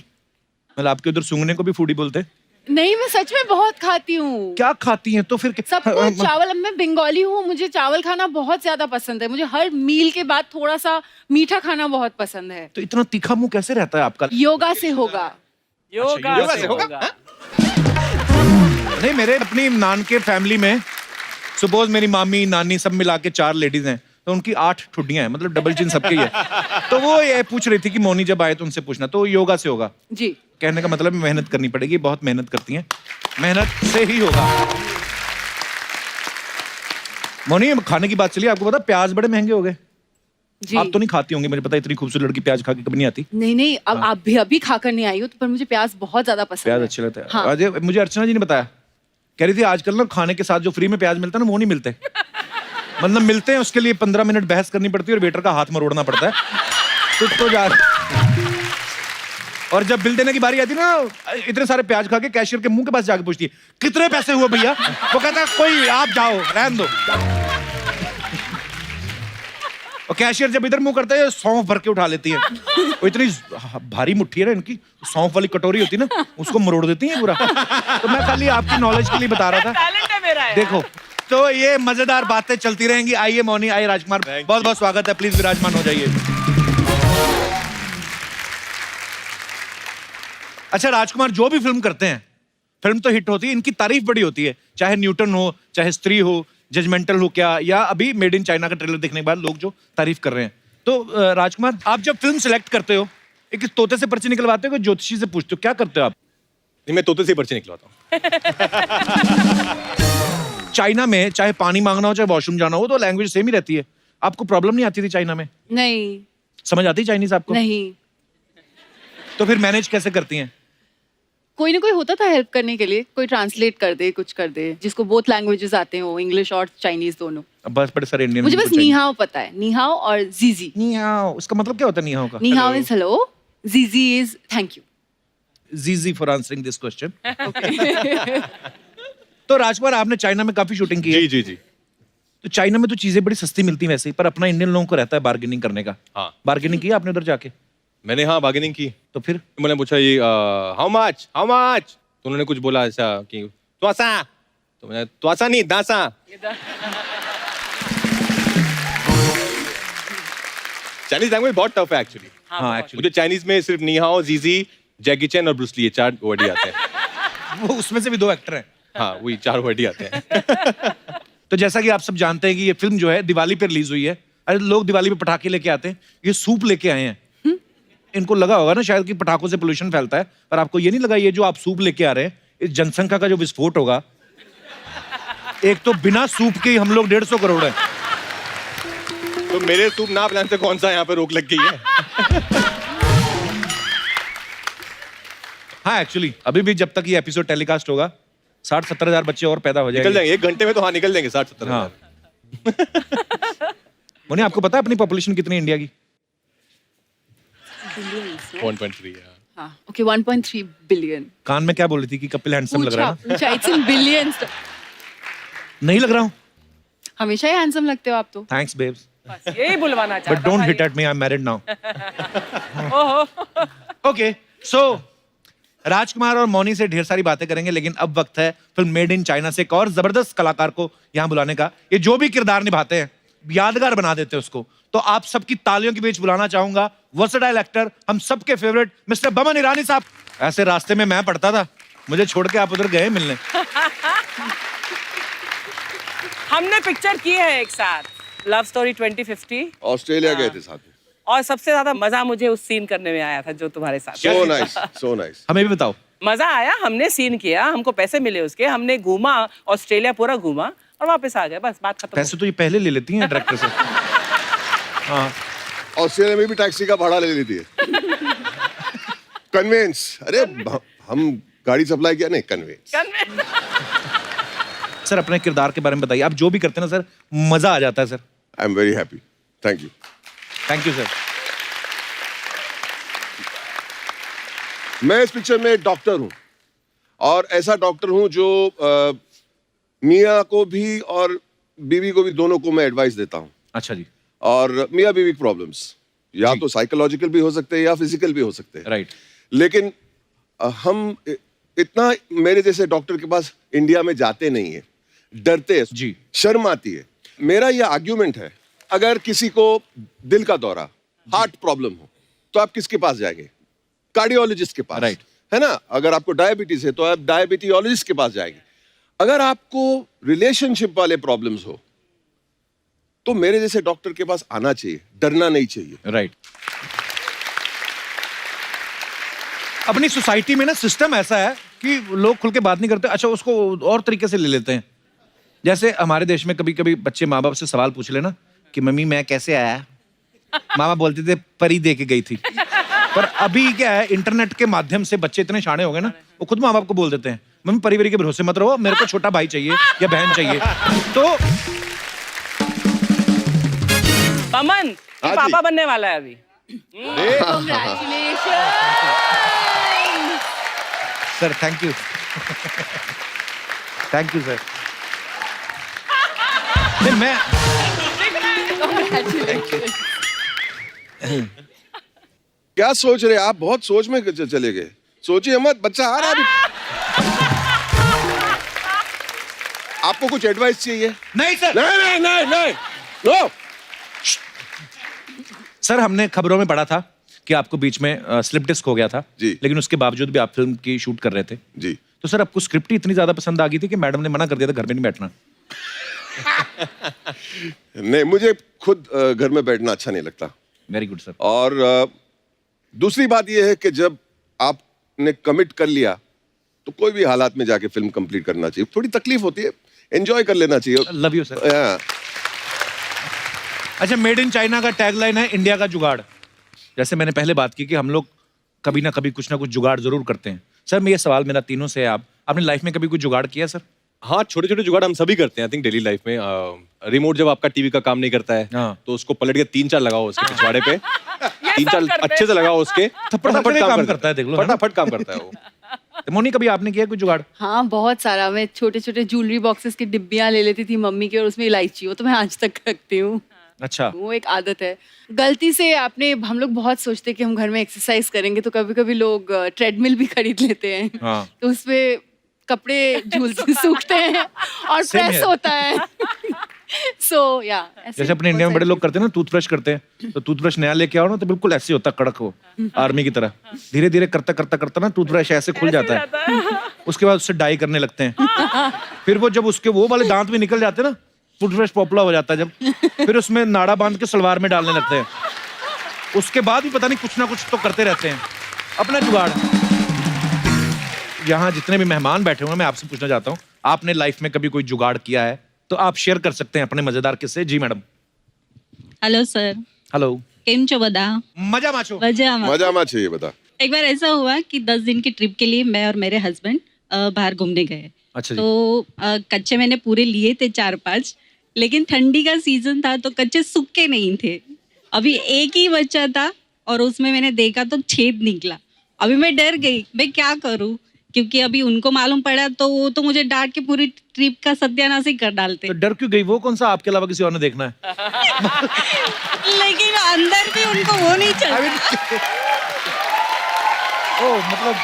मतलब आपके उधर सूंघने को भी फूडी बोलते हैं? नहीं, मैं सच में बहुत खाती हूँ। क्या खाती हैं तो फिर? सबको चावल, मैं बंगाली हूँ, मुझे चावल खाना बहुत ज्यादा पसंद है। मुझे हर मील के बाद थोड़ा सा मीठा खाना बहुत पसंद है। तो इतना तीखा मुंह कैसे रहता है आपका? योगा से होगा। योगा से होगा? नहीं, मेरे अपनी नान के फैमिली में सपोज मेरी मामी नानी सब मिला के 4 लेडीज हैं, तो उनकी 8 ठुड्डियां हैं, मतलब डबल चिन सबके ही है। तो वो ये पूछ रही थी कि मोनी जब आए तो उनसे पूछना, तो योगा से होगा। जी, कहने का मतलब मेहनत करनी पड़ेगी, बहुत मेहनत करती हैं, मेहनत से ही होगा। मोनी, खाने की बात चली, आपको पता प्याज बड़े महंगे हो गए। जी आप तो नहीं खाती होंगी, मुझे पता है, इतनी खूबसूरत लड़की प्याज खा के कभी नहीं आती। नहीं अब आप भी अभी खाकर नहीं आई हो, तो पर मुझे प्याज बहुत ज्यादा पसंद प्याज है। अच्छे लगते हैं। हाँ। आज मुझे अर्चना जी ने बताया, कह रही थी आजकल ना खाने के साथ जो फ्री में प्याज मिलता है ना, वो नहीं मिलते। मतलब मिलते हैं, उसके लिए 15 मिनट बहस करनी पड़ती है और वेटर का हाथ मरोड़ना पड़ता है। तो जा और जब बिल देने की बारी आती है ना, इतने सारे प्याज खा के कैशियर के मुंह के पास जाके पूछती है, कितने पैसे हुए भैया? वो कहता है कोई, आप जाओ, रहने दो। और कैशियर जब इधर मुंह करता है, सौंफ भर के उठा लेती है। वो इतनी भारी मुट्ठी है ना इनकी, सौंफ वाली कटोरी होती है ना, उसको मरोड़ देती है पूरा। तो मैं खाली आपकी नॉलेज के लिए बता रहा था। देखो, तो ये मजेदार बातें चलती रहेंगी। आइए मौनी, आइए राजकुमार, बहुत बहुत स्वागत है, प्लीज विराजमान हो जाइए। अच्छा राजकुमार, जो भी फिल्म करते हैं, फिल्म तो हिट होती है, इनकी तारीफ बड़ी होती है, चाहे न्यूटन हो, चाहे स्त्री हो, जजमेंटल हो, क्या या अभी मेड इन चाइना का ट्रेलर देखने के बाद लोग जो तारीफ कर रहे हैं। तो राजकुमार, आप जब फिल्म सिलेक्ट करते हो, एक तोते से पर्ची निकलवाते हो, ज्योतिषी से पूछते हो, क्या करते हो आप? नहीं, मैं तोते से पर्ची निकलवाता हूँ। चाइना में चाहे पानी मांगना हो, चाहे वॉशरूम जाना हो, तो लैंग्वेज सेम ही रहती है। आपको प्रॉब्लम नहीं आती थी चाइना में? नहीं। समझ आती चाइनीज आपको? नहीं। तो फिर मैनेज कैसे करती हैं? कोई ना कोई होता था हेल्प करने के लिए, कोई ट्रांसलेट कर दे, कुछ कर दे, जिसको बोथ लैंग्वेजेस आते हो, इंग्लिश और चाइनीज दोनों। बस बड़े सारे इंडियन। मुझे बस नीहाओ पता है, नीहाओ और जीजी। नीहाओ, उसका मतलब क्या होता है नीहाओ का? नीहाओ इज हेलो, जीजी इज थैंक यू। जीजी फॉर आंसरिंग दिस क्वेश्चन। तो राजकुमार, आपने चाइना में काफी शूटिंग की है। जी जी जी। तो चाइना में तो चीजें बड़ी सस्ती मिलती हैं वैसे ही, पर अपना इंडियन लोगों को रहता है बार्गेनिंग करने का। हाँ। बार्गेनिंग की आपने उधर जाके? मैंने हाँ बार्गेनिंग की। तो फिर मैंने पूछा ये हाउ मच, तो उन्होंने कुछ बोला ऐसा कि त्वासा, तो मैंने त्वासा नहीं दासा। चाइनीज लैंग्वेज बहुत टफ है एक्चुअली। हाँ एक्चुअली मुझे चाइनीज में सिर्फ नी हाओ, जीजी, जैकी चैन और ब्रूस ली, ये 4 वर्ड ही आते हैं। वो उसमें से भी 2 एक्टर हैं। हाँ, वही 4 वर्ड ही आते हैं। तो जैसा कि आप सब जानते हैं कि ये फिल्म जो है दिवाली पे रिलीज हुई है। अरे लोग दिवाली पे पटाखे लेके आते हैं, ये सूप लेके आए हैं। इनको लगा होगा ना शायद कि पटाखों से पोल्यूशन फैलता है, पर आपको ये नहीं लगा ये जो आप सूप लेके आ रहे हैं, इस जनसंख्या का जो विस्फोट होगा, एक तो बिना सूप के ही हम लोग 150 करोड़ हैं। तो मेरे सूप ना प्लान से कौन सा यहाँ पे रोक लग गई है? हाँ एक्चुअली अभी भी जब तक ये एपिसोड टेलीकास्ट होगा 60-70 हजार बच्चे और पैदा हो निकल जाएंगे। जाएंगे 1 घंटे में, तो हाँ निकल जाएंगे 60-70 हाँ। मोनी, आपको पता है अपनी पॉपुलेशन कितनी है इंडिया की? 1.3 हाँ, ओके 1.3 बिलियन। कान में क्या बोल रही थी कि कपिल हैंडसम लग रहा है ना? पूछा, इट्स इन बिलियंस। नहीं लग रहा हूँ? हमेशा ही हैंडसम लगते हो आप तो। थैंक्स बेब्स, यही बुलवाना बट चाहता don't hit at me, I am married now. Okay, so Rajkumar और मौनी से ढेर सारी बातें करेंगे, लेकिन अब वक्त है फिल्म मेड इन चाइना से एक और जबरदस्त कलाकार को यहाँ बुलाने का। ये जो भी किरदार निभाते हैं यादगार बना देते हैं उसको। तो आप सबकी तालियों के बीच बुलाना चाहूंगा वर्सेटाइल एक्टर, हम सबके फेवरेट मिस्टर बमन ईरानी साहब। ऐसे रास्ते में मैं पढ़ता था, मुझे छोड़ के आप उधर गए मिलने। हमने पिक्चर की है एक साथ, लव स्टोरी 2050, ऑस्ट्रेलिया गए थे साथ में। और सबसे ज्यादा मजा मुझे उस सीन करने में आया था जो तुम्हारे साथ। So nice, so nice. हमें भी बताओ। मजा आया, हमने सीन किया, हमको पैसे मिले उसके, हमने घूमा, ऑस्ट्रेलिया पूरा घूमा और वापस आ गए, बस बात खत्म। पैसे तो ये पहले ले लेती हैं डायरेक्टर से। हाँ, ऑस्ट्रेलिया में भी टैक्सी का भाड़ा ले लेती है। कन्वेंस, अरे हम गाड़ी सप्लाई किया, नहीं कन्वेंस। सर अपने किरदार के बारे में बताइए, आप जो भी करते हैं ना सर, मजा आ जाता है sir. I am very happy, thank you. Thank you sir. मैं इस पिक्चर में एक डॉक्टर हूं, और ऐसा डॉक्टर हूं जो मियाँ को भी और बीवी को भी, दोनों को मैं एडवाइस देता हूं। अच्छा जी। और मियाँ बीवी प्रॉब्लम्स या तो साइकोलॉजिकल भी हो सकते हैं या फिजिकल भी हो सकते हैं। राइट। लेकिन हम इतना मेरे जैसे डॉक्टर के पास इंडिया में जाते नहीं है, डरते हैं जी, शर्म आती है। मेरा ये आर्ग्यूमेंट है, अगर किसी को दिल का दौरा, हार्ट प्रॉब्लम हो, तो आप किसके पास जाएंगे? कार्डियोलॉजिस्ट के पास, राइट, है ना? अगर आपको डायबिटीज है तो आप डायबिटीोलॉजिस्ट के पास जाएंगे। अगर आपको रिलेशनशिप वाले प्रॉब्लम्स हो तो मेरे जैसे डॉक्टर के पास आना चाहिए, डरना नहीं चाहिए। राइट। अपनी सोसाइटी में ना सिस्टम ऐसा है कि लोग खुल के बात नहीं करते। अच्छा, उसको और तरीके से ले लेते हैं। जैसे हमारे देश में कभी कभी बच्चे माँ बाप से सवाल पूछ लेना कि मम्मी मैं कैसे आया, मामा बोलते थे परी दे के गई थी। पर अभी क्या है, इंटरनेट के माध्यम से बच्चे इतने शाणे हो गए ना, वो खुद माँ बाप को बोल देते हैं मम्मी परिवार के भरोसे मत रहो, मेरे को छोटा भाई चाहिए या बहन चाहिए। तो पमन ये हाँ जी। पापा बनने वाला है अभी। Sir thank you, thank you sir. नहीं मैं क्या सोच रहे आप? बहुत सोच में चले गए। सोचिए मत, बच्चा आ रहा है अभी। आपको कुछ एडवाइस चाहिए? नहीं सर, नहीं नहीं नहीं नहीं नो। सर हमने खबरों में पढ़ा था कि आपको बीच में स्लिप डिस्क हो गया था जी। लेकिन उसके बावजूद भी आप फिल्म की शूट कर रहे थे। जी। तो सर आपको स्क्रिप्ट ही इतनी ज्यादा पसंद आ गई थी कि मैडम ने मना कर दिया था घर में नहीं बैठना। नहीं, मुझे खुद घर में बैठना अच्छा नहीं लगता। Very good sir. और दूसरी बात यह है कि जब आपने कमिट कर लिया तो कोई भी हालात में जाके फिल्म कंप्लीट करना चाहिए। थोड़ी तकलीफ होती है, एंजॉय कर लेना चाहिए। Love you sir. हाँ। अच्छा, मेड इन चाइना का टैगलाइन है इंडिया का जुगाड़। जैसे मैंने पहले बात की कि हम लोग कभी ना कभी कुछ ना कुछ जुगाड़ जरूर करते हैं। सर मैं ये सवाल मेरा तीनों से है, आप अपनी लाइफ में कभी कुछ जुगाड़ किया सर? हाँ, छोटे छोटे जुगाड़ हम सभी करते हैं आई थिंक डेली लाइफ में। रिमोट जब आपका टीवी का काम नहीं करता है हाँ। तो उसको पलट के 3-4 लगाओ उसके पिछवाड़े पे, 3-4 अच्छे से लगाओ उसके, फटाफट काम करता है, देख लो, है ना? फटाफट काम करता है वो। तो मोनी कभी आपने किया कोई जुगाड़? हाँ बहुत सारा। मैं छोटे छोटे ज्वेलरी बॉक्सेस की डिब्बियाँ ले लेती थी मम्मी की और उसमें इलायची हो, तो मैं आज तक रखती हूँ। अच्छा। वो एक आदत है। गलती से आपने, हम लोग बहुत सोचते हैं कि हम घर में एक्सरसाइज करेंगे तो कभी कभी लोग ट्रेडमिल भी खरीद लेते हैं। हाँ। तो उसपे कपड़े झूल से सूखते हैं और Same प्रेस here. होता है। सो या जैसे अपने इंडिया में बड़े लोग करते हैं ना, टूथब्रश करते हैं, तो टूथब्रश नया लेके आओ ना तो बिल्कुल ऐसे होता कड़क हो, आर्मी की तरह। धीरे धीरे करता करता करता ना टूथब्रश ऐसे खुल जाता है। उसके बाद उससे डाई करने लगते हैं। फिर वो जब उसके वो वाले दांत भी निकल जाते हैं ना, टूथब्रश पॉपुलर हो जाता है जब, फिर उसमें नाड़ा बांध के सलवार में डालने लगते हैं। उसके बाद भी पता नहीं कुछ ना कुछ तो करते रहते हैं अपना जुगाड़। यहाँ जितने भी मेहमान बैठे हुए हैं, मैं आपसे पूछना चाहता हूँ, आपने लाइफ में कभी कोई जुगाड़ किया है तो आप शेयर कर सकते हैं अपने मजेदार किस्से। जी मैडम। Hello sir, hello. केम छो बदा? मजा माचो। मजा में चाहिए बता। एक बार ऐसा हुआ कि 10 दिन की ट्रिप के लिए मैं और मेरे हस्बैंड बाहर घूमने गए। अच्छा जी। तो कच्चे मैंने पूरे लिए थे 4-5, लेकिन ठंडी का सीजन था तो कच्चे सूखे नहीं थे। अभी एक ही बच्चा था और उसमें मैंने देखा तो छेद निकला। अभी मैं डर गई, मैं क्या करूं, क्योंकि अभी उनको मालूम पड़ा तो वो तो मुझे डांट के पूरी ट्रिप का सत्यानाश ही कर डालते। तो डर क्यों गई? वो कौन सा आपके अलावा किसी और ने देखना है? लेकिन अंदर भी उनको वो नहीं चल। ओ मतलब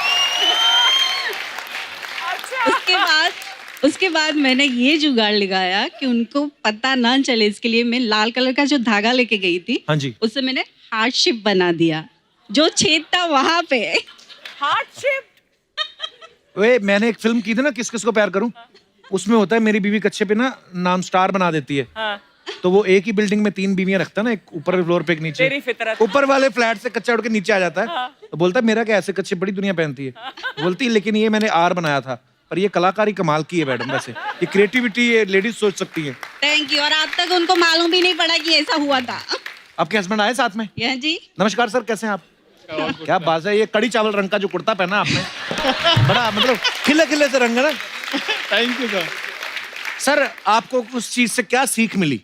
उसके बाद मैंने ये जुगाड़ लगाया कि उनको पता ना चले, इसके लिए मैं लाल कलर का जो धागा लेके गई थी, हाँ जी, उससे मैंने हार्ट शेप बना दिया। जो छेद था वहां पे हार्ट शेप। वे मैंने एक फिल्म की थी ना, किस किस को प्यार करूं, उसमें होता है मेरी बीवी कच्चे पे ना नाम स्टार बना देती है। हाँ। तो वो एक ही बिल्डिंग में 3 बीवियां रखता है ना, एक ऊपर फ्लोर पे एक नीचे। तेरी फितरत। ऊपर वाले फ्लैट से कच्चा उड़ के नीचे आ जाता है। तो बोलता है मेरा क्या, ऐसे कच्चे बड़ी दुनिया पहनती है। बोलती है लेकिन ये मैंने आर बनाया था। पर ये कलाकारी कमाल की है मैडम, वैसे ये क्रिएटिविटी ये लेडीज सोच सकती है। Thank you. और आज तक उनको मालूम भी नहीं पड़ा कि ऐसा हुआ था। आपके हस्बैंड आए साथ में? यह जी। नमस्कार सर, कैसे हैं आप? क्या बात है, ये कड़ी चावल रंग का जो कुर्ता पहना आपने, बड़ा मतलब खिले खिले से रंग है ना। Thank you sir. सर आपको उस चीज से क्या सीख मिली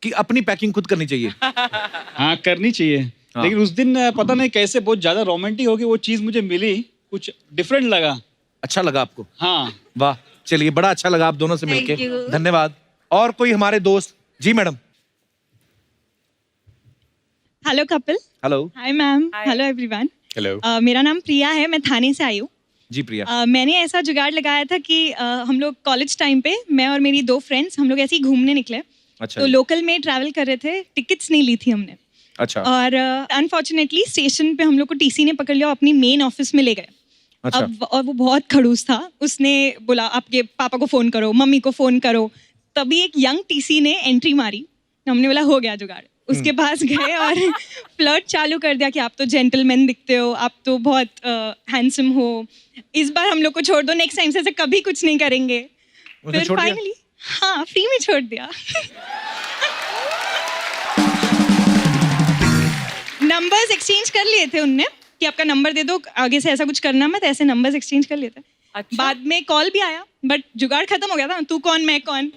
कि अपनी पैकिंग खुद करनी चाहिए? हाँ करनी चाहिए। हाँ। लेकिन उस दिन पता नहीं कैसे बहुत ज्यादा रोमांटिक हो गई वो चीज, मुझे मिली, कुछ डिफरेंट लगा। अच्छा लगा आपको? हाँ। वाह, चलिए बड़ा अच्छा लगा आप दोनों से Thank मिलके, you. धन्यवाद। और कोई हमारे दोस्त? जी madam. Hello Kapil. Hello. Hi ma'am. Hi. Hello everyone. Hello. मेरा नाम प्रिया है, मैं थाने से आई हूँ। जी प्रिया। मैंने ऐसा जुगाड़ लगाया था कि हम लोग कॉलेज टाइम पे, मैं और मेरी 2 फ्रेंड्स, हम लोग ऐसे ही घूमने निकले। अच्छा तो जी। लोकल में ट्रैवल कर रहे थे, टिकट्स नहीं ली थी हमने। अच्छा। और अनफॉर्चुनेटली स्टेशन पे हम लोग को टीसी ने पकड़ लिया और अपनी मेन ऑफिस में ले गए। अच्छा। अब और वो बहुत खड़ूस था, उसने बोला आपके पापा को फोन करो, मम्मी को फोन करो। तभी एक यंग टीसी ने एंट्री मारी, हमने बोला हो गया जुगाड़। उसके पास गए और फ्लर्ट चालू कर दिया कि आप तो जेंटलमैन दिखते हो, आप तो बहुत हैंडसम हो, इस बार हम लोग को छोड़ दो, नेक्स्ट टाइम से ऐसे कभी कुछ नहीं करेंगे। उसने फिर छोड़ दिया? फाइनली हाँ फ्री में छोड़ दिया नंबर्स एक्सचेंज कर लिए थे उनने कि आपका नंबर दे दो, आगे से ऐसा कुछ करना मत, ऐसे नंबर्स एक्सचेंज कर लिए थे। अच्छा? बाद में कॉल भी आया बट जुगाड़ खत्म हो गया था, तू कौन मैं कौन।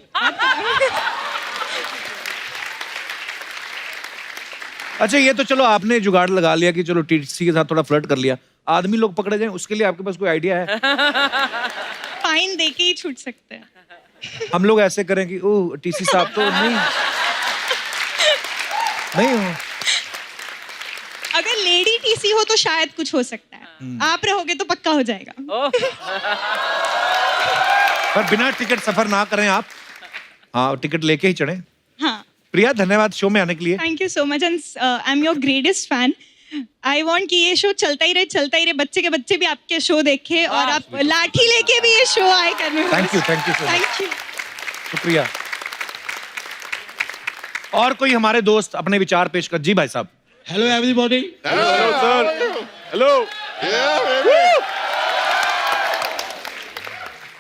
अच्छा ये तो चलो आपने जुगाड़ लगा लिया कि चलो टीसी के साथ थोड़ा फ्लर्ट कर लिया, आदमी लोग पकड़े जाएं उसके लिए आपके पास कोई आइडिया है? फाइन दे के ही छूट सकते हैं। हम लोग ऐसे करें कि ओह टीसी साहब तो नहीं हो। अगर लेडी टीसी हो तो शायद कुछ हो सकता है, आप रहोगे तो पक्का हो जाएगा। पर बिना टिकट सफर ना करें आप, हाँ टिकट लेके ही चढ़ें। हाँ प्रिया धन्यवाद शो में आने के लिए। Thank you so much and I am your greatest fan. I want कि ये शो चलता ही रहे, बच्चे के बच्चे भी आपके शो देखे और आप लाठी लेके भी ये शो आए करने। Thank you thank you. शुक्रिया। और कोई हमारे दोस्त अपने विचार पेश कर। जी भाई साहब। Hello everybody. Hello sir. Hello.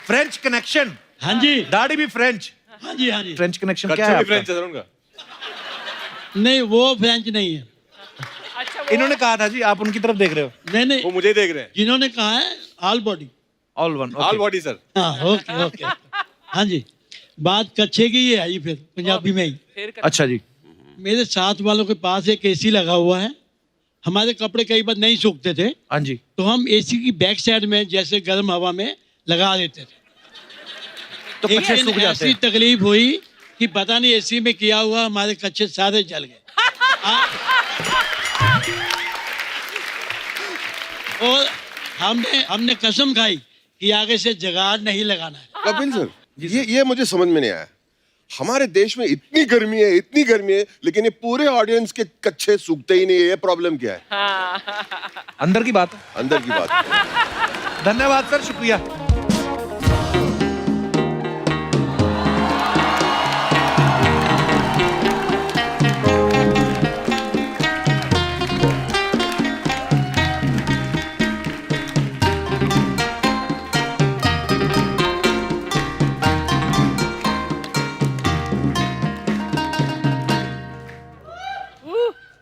French connection. हाँ जी। दाढ़ी भी फ्रेंच। हाँ जी हाँ जी। फ्रेंच कनेक्शन क्या है? फ्रेंच है सर उनका। नहीं वो फ्रेंच नहीं है। इन्होंने कहा था जी, आप उनकी तरफ देख रहे हो? नहीं नहीं वो मुझे देख रहे हैं। जिन्होंने कहा है all body. All one. All body sir. हाँ ओके ओके। हाँ जी, बात कच्छे की ही आई फिर पंजाबी में ही। अच्छा जी। मेरे साथ वालों के पास एक एसी लगा हुआ है, हमारे कपड़े कई बार नहीं सूखते थे, हाँ जी। तो हम एसी की बैक साइड में जैसे गर्म हवा में लगा देते थे। तो एक कच्चे दिन सूख जाते ऐसी हैं। तकलीफ हुई कि पता नहीं एसी में किया हुआ हमारे कच्चे सारे जल गए। और हमने कसम खाई कि आगे से जुगाड़ नहीं लगाना है। कपिल सर, ये मुझे समझ में नहीं आया। हमारे देश में इतनी गर्मी है, लेकिन ये पूरे ऑडियंस के कच्चे सूखते ही नहीं है। ये प्रॉब्लम क्या है? अंदर की बात है। अंदर की बात है। धन्यवाद सर, शुक्रिया।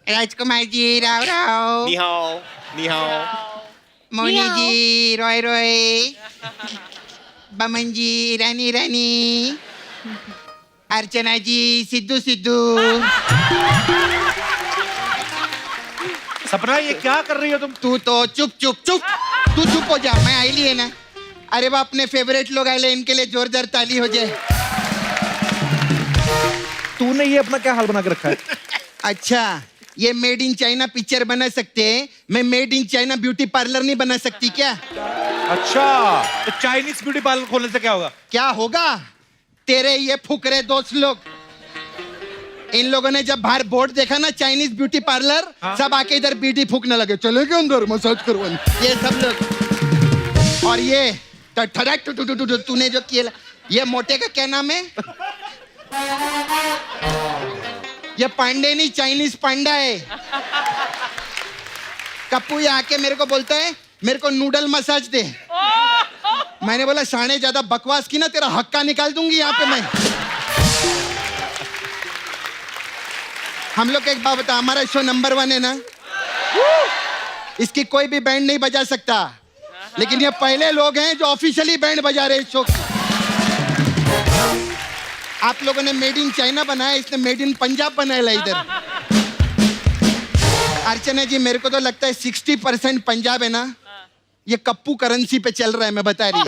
राजकुमार जी राव राव, नी हाओ, नी हाओ। मोनी जी रॉय रॉय, बमन जी रानी रानी, अर्चना जी सिद्धू सिद्धू। सपना ये क्या कर रही हो तुम? तू तो चुप चुप चुप, तू चुप हो जा, मैं आई ली है ना। अरे वो अपने फेवरेट लोग आए, इनके लिए जोरदार ताली हो जाए। तूने ये अपना क्या हाल बना के रखा है? अच्छा, ये मेड इन चाइना पिक्चर बना सकते हैं, मैं made in China beauty parlour नहीं बना सकती क्या? अच्छा, तो चाइनीज ब्यूटी पार्लर खोलने से क्या होगा? क्या होगा? तेरे ये फुकरे दोस्त लोग, इन लोगों ने जब बाहर बोर्ड देखा ना चाइनीज ब्यूटी पार्लर, सब आके इधर बीटी फूकने लगे, चलो के अंदर मसाज करवाने, ये सब लोग। और ये तूने जो किया, ये मोटे का क्या नाम है? ये पांडे नहीं, चाइनीज पांडा है। कप्पू ये आके मेरे को बोलता है मेरे को नूडल मसाज दे। मैंने बोला शाने ज्यादा बकवास की ना तेरा हक्का निकाल दूंगी यहाँ पे मैं। हम लोग एक बात बता, हमारा शो नंबर 1 है ना, इसकी कोई भी बैंड नहीं बजा सकता, लेकिन ये पहले लोग हैं जो ऑफिशियली बैंड बजा रहे हैं शो की। आप लोगों ने मेड इन चाइना बनाया, इसने मेड इन पंजाब बनाया इधर। अर्चना जी मेरे को तो लगता है 60% पंजाब है ना, ये कप्पू करेंसी पे चल रहा है, मैं बता रही हूँ।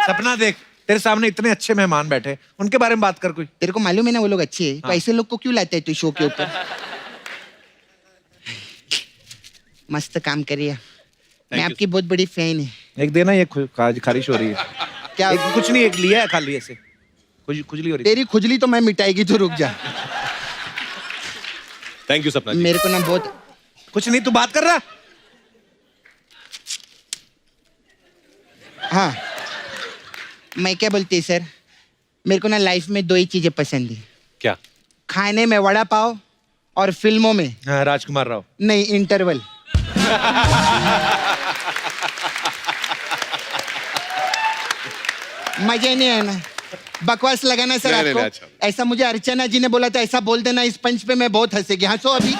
सपना देख, तेरे सामने इतने अच्छे मेहमान बैठे, उनके बारे में बात कर कोई। तेरे को मालूम है ना वो लोग अच्छे हैं, तो ऐसे लोग को क्यों लाते है तू शो के ऊपर? मस्त काम करिए, मैं आपकी बहुत बड़ी फैन है। एक देना, ये खारिश हो रही है क्या? कुछ नहीं, एक लिया है खाली ऐसे, खुजली हो रही है। तेरी खुजली तो मैं मिटाएगी, तू रुक जा। थैंक यू सपना जी। मेरे को ना बहुत कुछ नहीं, तू बात कर रहा। हाँ, मैं क्या बोलती है सर, मेरे को ना लाइफ में 2 ही चीजें पसंद है। क्या? खाने में वड़ा पाव और फिल्मों में हाँ, राजकुमार राव। नहीं, इंटरवल। मजे नहीं है ना। बकवास लगाना सर नहीं, नहीं, आपको नहीं, अच्छा। ऐसा मुझे अर्चना जी ने बोला था, ऐसा बोल देना, इस पंच पे मैं बहुत हंसेगी। हंसो अभी,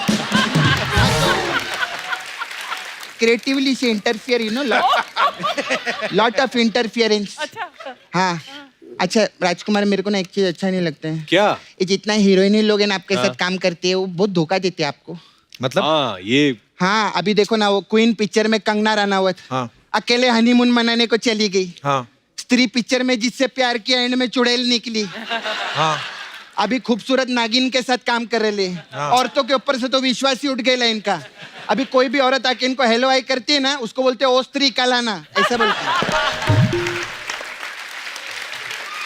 क्रिएटिवली से interfere, you know, lot of interference. हाँ अच्छा राजकुमार, मेरे को ना एक चीज अच्छा नहीं लगता है। क्या? ये जितना हीरोइन लोग हैं ना आपके साथ काम करते हैं, वो बहुत धोखा देते हैं आपको। मतलब हाँ ये हाँ अभी देखो ना, वो क्वीन पिक्चर में कंगना रनावत हाँ अकेले हनीमून मनाने को चली गई। हाँ स्त्री पिक्चर में जिससे प्यार किया, एंड में चुड़ैल निकली। हाँ अभी खूबसूरत नागिन के साथ काम कर रहे हाँ। औरतों के ऊपर से तो विश्वास ही उठ गया इनका। अभी कोई भी औरत आके इनको हेलो आई करती है ना, उसको बोलते हैं ओ स्त्री कलाना, ऐसा बोलते हैं।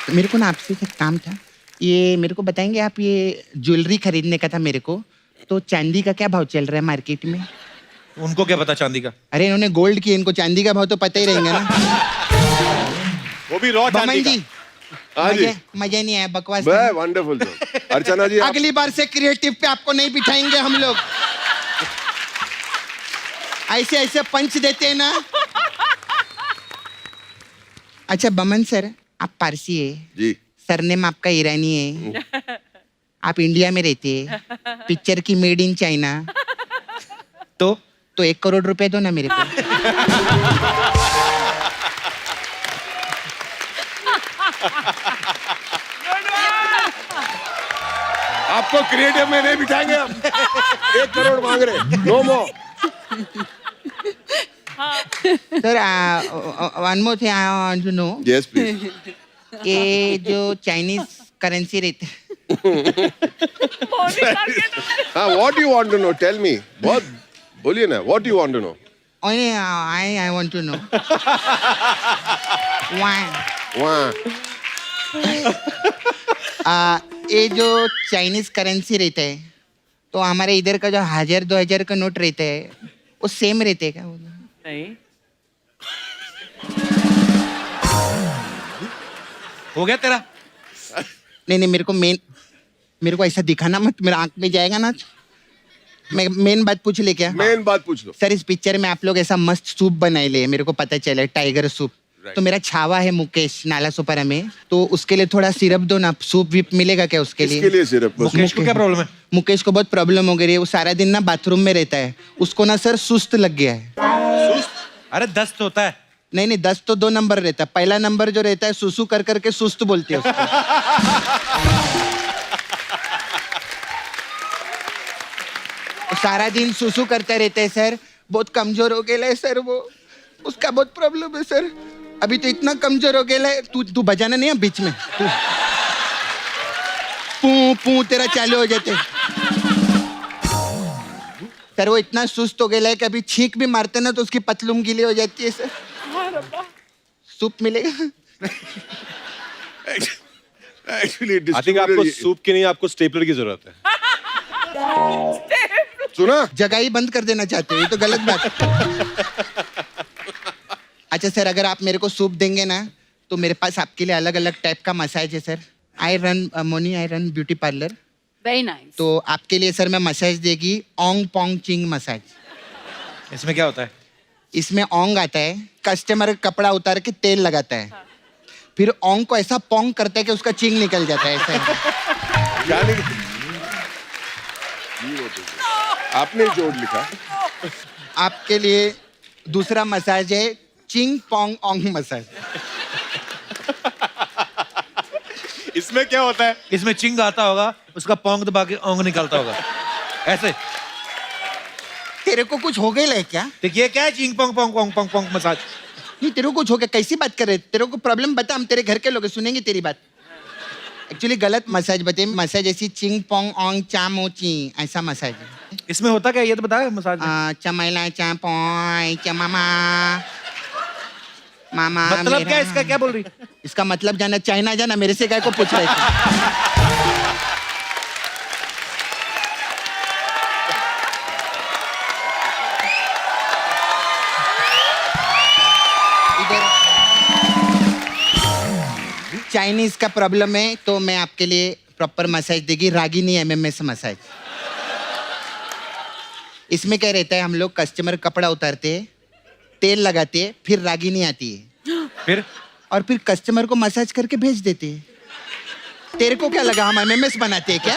तो मेरे को ना आपसे एक काम था, ये मेरे को बताएंगे आप, ये ज्वेलरी खरीदने का था मेरे को, तो चांदी का क्या भाव चल रहा है मार्केट में? उनको क्या पता चांदी का? अरे इन्होंने गोल्ड की, इनको चांदी का भाव तो पता ही रहेंगे ना। वो भी रॉ चांदी बमन का। जी हाँ जी, मजा नहीं आया, बकवास बे था। वंडरफुल। अर्चना जी, आप अगली बार से क्रिएटिव पे आपको नहीं बिठाएंगे हम लोग। ऐसे ऐसे पंच देते हैं ना। अच्छा बमन सर, आप पारसी है, जी, सरनेम आपका ईरानी है, आप इंडिया में रहते हैं, पिक्चर की मेड इन चाइना, तो 1 करोड़ रुपए दो ना मेरे को। आपको क्रिएटिव में नहीं बिठाएंगे हम। 1 करोड़ मांग रहे, no more. Sir one more thing I want to know, yes please. ये जो चाइनीज करेंसी रहती है, हाँ, what you want to know, tell me. बहुत बोलिए ना, what you want to know. only I want to know why वहाँ ये जो चाइनीज करेंसी रहता है, तो हमारे इधर का जो 1000-2000 का नोट रहता है, वो सेम रहते हैं क्या? नहीं हो गया तेरा? नहीं मेरे को ऐसा दिखाना मत, मेरा आंख में जाएगा ना। मैं मेन बात पूछ ले क्या? मेन बात पूछ लो। सर इस पिक्चर में आप लोग ऐसा मस्त सूप बनाए ले, मेरे को पता चला, टाइगर सूप। तो मेरा छावा है मुकेश नाला सुपारा में, तो उसके लिए थोड़ा सिरप दो ना, सूप विप मिलेगा क्या उसके लिए? इसके लिए सिर्फ बस। मुकेश को क्या प्रॉब्लम है? मुकेश को बहुत प्रॉब्लम हो गई है, वो सारा दिन ना बाथरूम में रहता है, उसको ना सर सुस्त लग गया है। अरे दस्त होता है। नहीं 10 तो 2 नंबर रहता है, पहला नंबर जो रहता है सुसु कर करके सुस्त बोलते हैं उसको। वो सारा दिन सुसु करते रहते हैं सर, बहुत कमजोर हो गया है सर वो, उसका बहुत प्रॉब्लम है सर। अभी तो इतना कमजोर हो गया है, तू बजाना नहीं है बीच में, पू पू तेरा चालू हो जाते सर। वो इतना सुस्त हो गया है कि अभी छींक भी मारते ना तो उसकी पतलूम गीली हो जाती है सर। सूप मिलेगा? एक्चुअली आई थिंक आपको सूप की नहीं, आपको स्टेपलर की जरूरत है। सुना, जगह ही बंद कर देना चाहते हो, ये तो गलत बात है। अच्छा सर, अगर आप मेरे को सूप देंगे ना, तो मेरे पास आपके लिए अलग अलग टाइप का मसाज है sir. I run beauty parlour. Very nice. तो आपके लिए सर मैं मसाज देगी, ओंग पोंग चिंग मसाज। इसमें क्या होता है? इसमें ओंग आता है, कस्टमर कपड़ा उतार के तेल लगाता है, फिर ओंग को ऐसा पोंग करता है कि उसका चिंग निकल जाता है ऐसा। क्या नहीं, आपने जोड़ लिखा। आपके लिए दूसरा मसाज है, चिंग पोंग ओंग मसाज। इसमें क्या होता है? इसमें चिंग आता होगा, उसका पोंग दबा के ओंग निकलता होगा ऐसे। तेरे को कुछ हो गया है क्या? देखिए क्या है चिंग पोंग पोंग पोंग पोंग पोंग मसाज? नहीं तेरे को कुछ हो गया, कैसी बात कर रहे? तेरे को प्रॉब्लम बता, हम तेरे घर के लोग सुनेंगे तेरी बात। एक्चुअली गलत मसाज बते, मसाज ऐसी चिंग पोंग ओंग चा मो ची, ऐसा मसाज है। इसमें होता क्या, ये तो बता मसाज में। चमैला चा पोय चमामा मामा। मतलब क्या इसका, क्या बोल रही? इसका मतलब जाना, चाइना जाना, मेरे से काय को पूछ रहे थे? चाइनीज का प्रॉब्लम है, तो मैं आपके लिए प्रॉपर मसाज देगी, रागिनी एमएमएस मसाज। इसमें क्या रहता है, हम लोग कस्टमर कपड़ा उतारते हैं, तेल लगाते हैं, फिर रागिनी आती है, फिर और फिर कस्टमर को मसाज करके भेज देते हैं। तेरे को क्या लगा हम एमएमएस बनाते हैं क्या?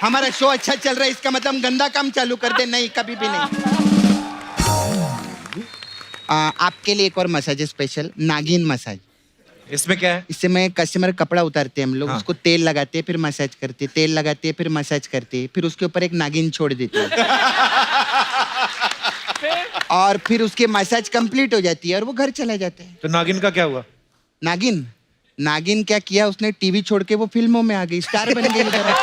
हमारा शो अच्छा चल रहा है इसका मतलब हम गंदा काम चालू कर दे? नहीं, कभी भी नहीं। आपके लिए एक और मसाज है स्पेशल, नागिन मसाज। इसमें क्या है? इससे में कस्टमर कपड़ा उतारते हैं हम लोग, उसको तेल लगाते हैं, फिर मसाज करते हैं, तेल लगाते हैं, फिर मसाज करते हैं, फिर उसके ऊपर एक नागिन छोड़ देते हैं और फिर उसके मसाज कंप्लीट हो जाती है और वो घर चला जाता है। तो नागिन का क्या हुआ? नागिन नागिन क्या किया उसने, टीवी छोड़ के वो फिल्मों में आ गई, स्टार बन गई उधर।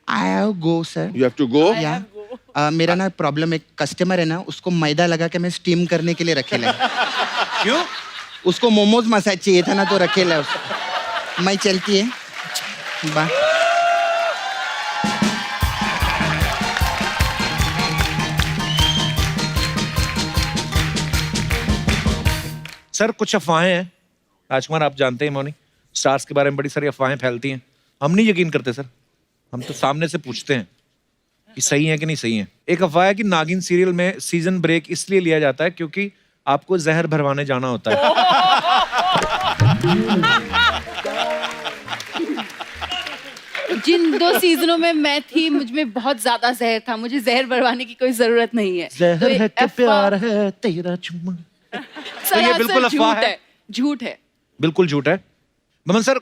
I have go sir. You have to go. Yeah. मेरा ना प्रॉब्लम, एक कस्टमर है ना, उसको मैदा लगा के मैं स्टीम करने के लिए रखेला है। क्यों? उसको मोमोज मसाज चाहिए था ना, तो रखेला उसको। मैं चलती है बा। सर कुछ अफवाहें हैं राजकुमार, आप जानते हैं मौनी, स्टार्स के बारे में बड़ी सारी अफवाहें फैलती हैं, हम नहीं यकीन करते सर, हम तो सामने से पूछते हैं कि सही है कि नहीं सही है। एक अफवाह है कि नागिन सीरियल में सीजन ब्रेक इसलिए लिया जाता है क्योंकि आपको जहर भरवाने जाना होता है। जिन 2 सीजनों में मैं थी, मुझ में बहुत ज्यादा जहर था, मुझे जहर भरवाने की कोई जरूरत नहीं है। जहर है कि प्यार है तेरा चुम्मा। तो ये बिल्कुल अफवाह है, झूठ है, बिल्कुल झूठ है। बमन सर,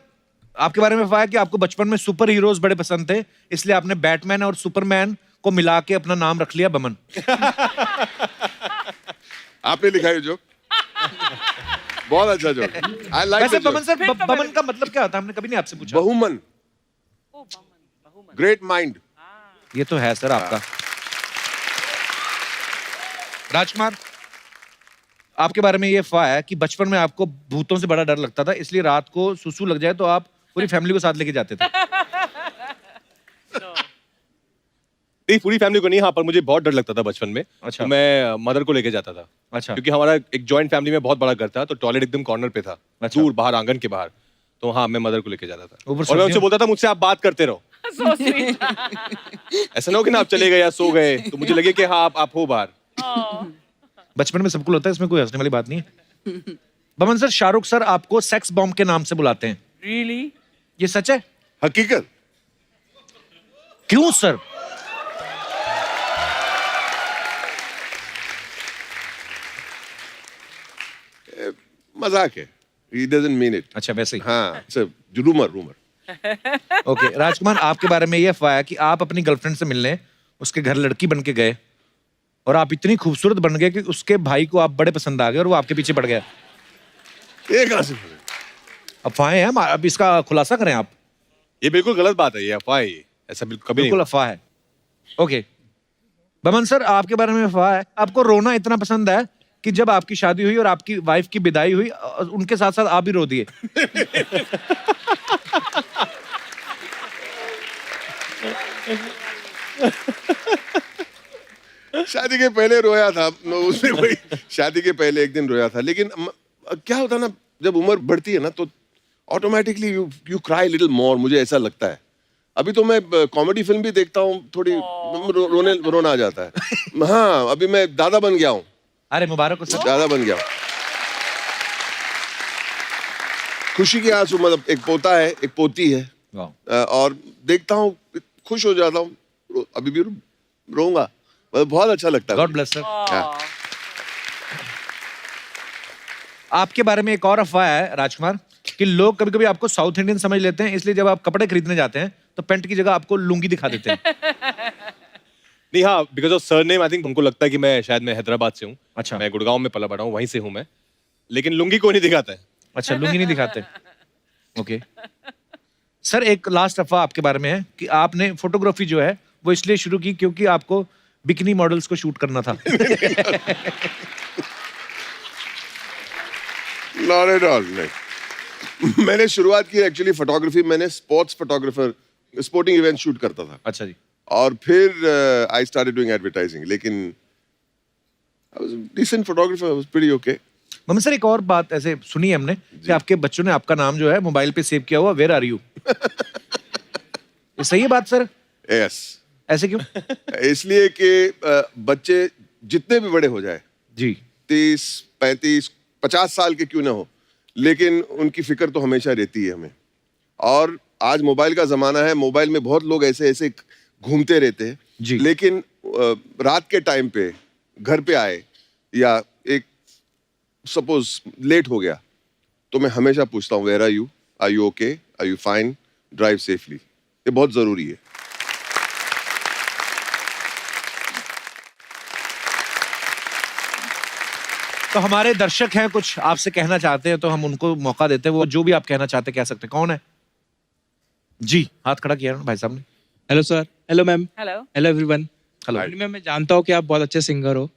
आपके बारे में अफवाह है कि आपको बचपन में सुपर हीरोज बड़े पसंद थे, इसलिए आपने बैटमैन और सुपरमैन को मिला के अपना नाम रख लिया बमन। आपने लिखा है जोक, बहुत अच्छा जोक। आई लाइक वैसे बमन सर, बमन का मतलब क्या होता है? हमने कभी नहीं आपसे पूछा। बहुमन, ग्रेट माइंड। ये तो है सर आपका। राजकुमार, आपके बारे में ये अफवाह है कि बचपन में आपको भूतों से बड़ा डर लगता था, इसलिए रात को सुसु लग जाए तो आप पूरी फैमिली को साथ लेके जाते थे। नहीं, पूरी फैमिली को नहीं, हाँ, पर मुझे बहुत डर लगता था बचपन में। अच्छा। तो मैं मदर को लेके जाता था। अच्छा। क्योंकि हमारा एक जॉइंट फैमिली में बहुत बड़ा घर था, तो टॉयलेट एकदम कॉर्नर पे था, अच्छा। दूर बाहर, आंगन के बाहर। तो हाँ, मैं मदर को लेके जाता था ऊपर और मैं उनसे बोलता था मुझसे आप बात करते रहो। So sweet. ऐसा ना हो कि ना आप चले गए या सो गए तो मुझे लगे कि हाँ आप हो बाहर। बचपन में सबको होता है, इसमें कोई हंसने वाली बात नहीं है। बमन सर, शाहरुख सर आपको सेक्स बॉम्ब के नाम से बुलाते हैं, Really? ये सच है? हकीकत। क्यों सर? मजाक है, he doesn't mean it। अच्छा, वैसे ही। हाँ, it's a rumor। ओके राजकुमार, आपके बारे में ये अफवाह है कि आप अपनी गर्लफ्रेंड से मिलने उसके घर लड़की बन के गए और आप इतनी खूबसूरत बन गए कि उसके भाई को आप बड़े पसंद आ गए और वो आपके पीछे पड़ गया। ये कहाँ से? अफवाहें हैं, अब इसका खुलासा करें आप। ये बिल्कुल गलत बात है, ये अफवाह है, ये ऐसा बिल्कुल कभी बिल्कुल नहीं। अफवाह है। ओके बमन सर, आपके बारे में अफवाह है आपको रोना इतना पसंद है कि जब आपकी शादी हुई और आपकी वाइफ की विदाई हुई, उनके साथ साथ आप भी रो दिए। शादी के पहले रोया था, उसमें कोई शादी के पहले एक दिन रोया था, लेकिन क्या होता ना, जब उम्र बढ़ती है ना तो automatically you cry little more, मुझे ऐसा लगता है। अभी तो मैं कॉमेडी फिल्म भी देखता हूँ, थोड़ी रोना आ जाता है। हाँ, अभी मैं दादा बन गया हूँ। अरे मुबारक हो सर। दादा बन गया हूँ। खुशी के आंसू, मतलब एक पोता है, एक पोती है, और देखता हूँ खुश हो जाता हूँ। अभी भी रोऊंगा, बहुत अच्छा लगता है। God bless sir. आपके बारे में एक और अफवाह है राजकुमार कि लोग कभी कभी आपको साउथ इंडियन समझ लेते हैं, इसलिए जब आप कपड़े खरीदने जाते हैं तो पेंट की जगह आपको लुंगी दिखा देते हैं। नहीं, हाँ, because of surname I think उनको लगता है कि मैं शायद मैं हैदराबाद से हूँ। अच्छा। मैं गुड़गांव में पला बड़ा हूँ, वहीं से हूँ मैं, लेकिन लुंगी को नहीं दिखाता है। अच्छा, लुंगी नहीं दिखाते। ओके सर, एक लास्ट अफवाह आपके बारे में है कि आपने फोटोग्राफी जो है वो इसलिए शुरू की क्योंकि आपको बिकनी मॉडल्स को शूट करना था। Not at all, नहीं। मैंने शुरुआत की एक्चुअली फोटोग्राफी, मैंने sports photographer, sporting event shoot करता था। अच्छा जी। और फिर आई स्टार्टेड डूइंग एडवर्टाइजिंग, लेकिन I was decent photographer, I was pretty okay. Mummy sir, एक और बात ऐसे सुनी है हमने कि आपके बच्चों ने आपका नाम जो है मोबाइल पे सेव किया हुआ, वेयर आर यू? ये सही है बात सर? यस। ऐसे क्यों? इसलिए कि बच्चे जितने भी बड़े हो जाए, जी 30, 35, 50 साल के क्यों ना हो, लेकिन उनकी फिक्र तो हमेशा रहती है हमें। और आज मोबाइल का जमाना है, मोबाइल में बहुत लोग ऐसे ऐसे घूमते रहते हैं, जी। लेकिन रात के टाइम पे घर पे आए या एक सपोज लेट हो गया, तो मैं हमेशा पूछता हूँ, where are you okay, are you fine, drive safely. ये बहुत जरूरी है। तो हमारे दर्शक हैं, कुछ आपसे कहना चाहते हैं, तो हम उनको मौका देते हैं, वो जो भी आप कहना चाहते हैं कह सकते हैं। कौन है? जी, हाथ खड़ा किया ना भाई साहब ने। Hello sir, hello ma'am, hello hello everyone. Hello. Ma'am, मैं जानता हूँ कि आप बहुत अच्छे सिंगर हो,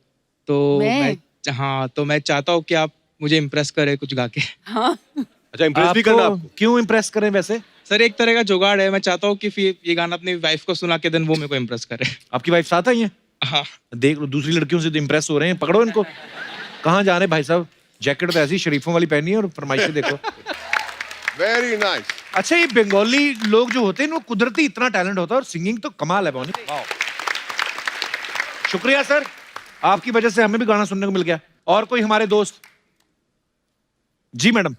तो मैं चाहता हूँ कि आप मुझे इम्प्रेस करें कुछ गा के। हाँ अच्छा, इम्प्रेस भी करना आपको? क्यों इम्प्रेस करें वैसे? सर, एक तरह का जुगाड़ है, मैं चाहता हूँ कि फिर ये गाना अपनी वाइफ को सुना के देन वो मेरे को इम्प्रेस करे। आपकी वाइफ साथ आई है? हाँ। देख लो, दूसरी लड़कियों से तो इम्प्रेस हो रहे हैं, पकड़ो इनको। कहाँ जा रहे हैं भाई साहब? जैकेट तो ऐसी शरीफों वाली पहनी है और फरमाइशें देखो। Very nice. अच्छा, ये बंगाली लोग जो होते हैं, वो कुदरती इतना टैलेंट होता है, और सिंगिंग तो कमाल है बोनी। शुक्रिया सर, आपकी वजह से हमें भी गाना सुनने को मिल गया। और कोई हमारे दोस्त? जी मैडम।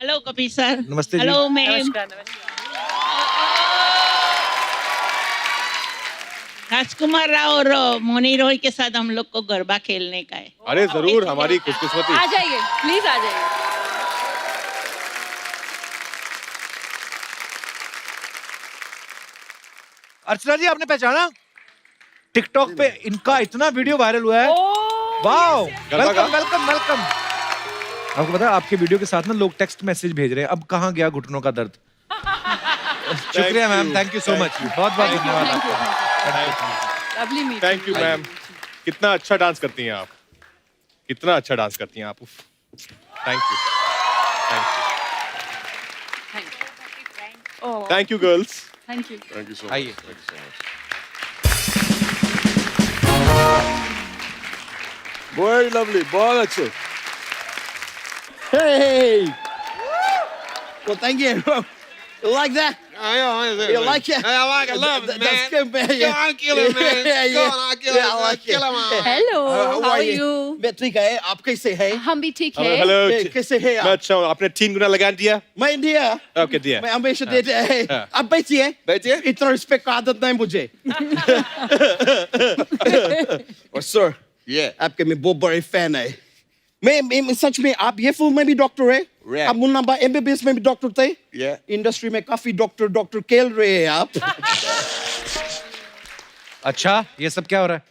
Hello Kapil sir. नमस्ते जी। Hello ma'am. नमस्कार, नमस्कार। राजकुमार राव और मोनी रॉय के साथ हम लोग को गरबा खेलने का है। अरे जरूर, हमारी खुशकिस्मती। आ जाइए, प्लीज आ जाइए। अर्चना जी, आपने पहचाना? टिकटॉक पे इनका इतना वीडियो वायरल हुआ है। Wow, welcome welcome welcome. आपको पता है, आपके वीडियो के साथ ना लोग टेक्स्ट मैसेज भेज रहे हैं, अब कहाँ गया घुटनों का दर्द। शुक्रिया ma'am, thank you so much, बहुत बहुत धन्यवाद आपका। Lovely meeting. Thank you ma'am. कितना अच्छा डांस करती हैं आप, कितना अच्छा डांस करती हैं आप। Thank you, thank you girls. Thank you. Thank you so much. आइए। वेरी लवली, बहुत अच्छे। Hey! Well, thank you. You like that? You like it? I like it, love it, man. That's good, man. Go on, kill it, man. Yeah, Go on, kill it, I like it. kill it, man. Hello, How how are are you? You? मैं ठीक है, आप कैसे हैं? हम भी ठीक है। हेलो, कैसे हैं मैं आप? अच्छा हूँ। आपने 3 गुना लगा दिया? मैं इंडिया। ओके दिया। मैं हमेशा देते हैं। हाँ। आप बैठिए। बैठिए। इतना रिस्पेक्ट का आदत नहीं मुझे। और सर, आपके मैं बहुत बड़े फैन है। मैं सच में, आप ये फिल्म में भी डॉक्टर है? Right. आप मुन्ना भाई MBBS में भी डॉक्टर थे? Yeah. इंडस्ट्री में काफी डॉक्टर खेल रहे हैं आप। अच्छा, ये सब क्या हो रहा है?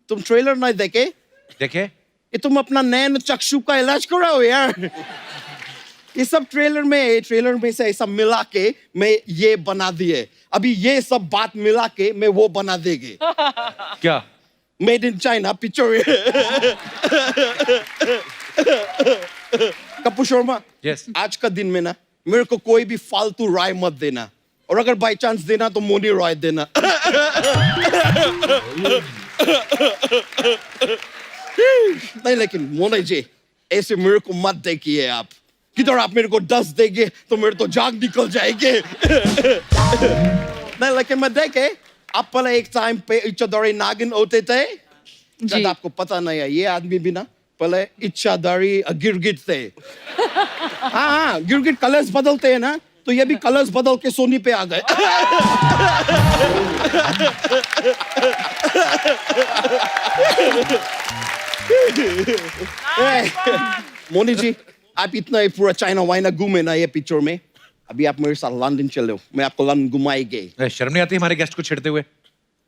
तुम ट्रेलर नहीं देखे? देखे? ये तुम अपना नैन चक्षु का इलाज कराओ यार। ये सब ट्रेलर में से ऐसा मिला के मैं ये बना दिए। अभी ये सब बात मिला के मैं वो बना देंगे। क्या? Made in China picture. Kapoor Sharma, Yes. आज का दिन में ना मेरे को कोई भी फालतू राय मत देना, और अगर बाई चांस देना तो मोनी रॉय देना। नहीं, लेकिन मोनी जी ऐसे मेरे को मत देखिए आप। किधर आप मेरे को 10 देंगे तो मेरे तो जाग निकल जाएंगे। नहीं, लेकिन मैं देखे आप पहले एक टाइम पे इच्छाधारी नागिन होते थे। शायद आपको पता नहीं है, ये आदमी भी ना पहले इच्छाधारी गिरगिट थे। हाँ, गिरगिट कलर्स बदलते हैं ना, तो ये भी कलर्स बदल के सोनी पे आ गए। मोनी जी, आप इतना ही पूरा चाइना वाइना घूमे ना ये पिक्चर में, अभी आप मेरे साथ लंदन चलो, मैं आपको लंदन घुमाएंगे। शर्म नहीं आती हमारे गेस्ट को छेड़ते हुए?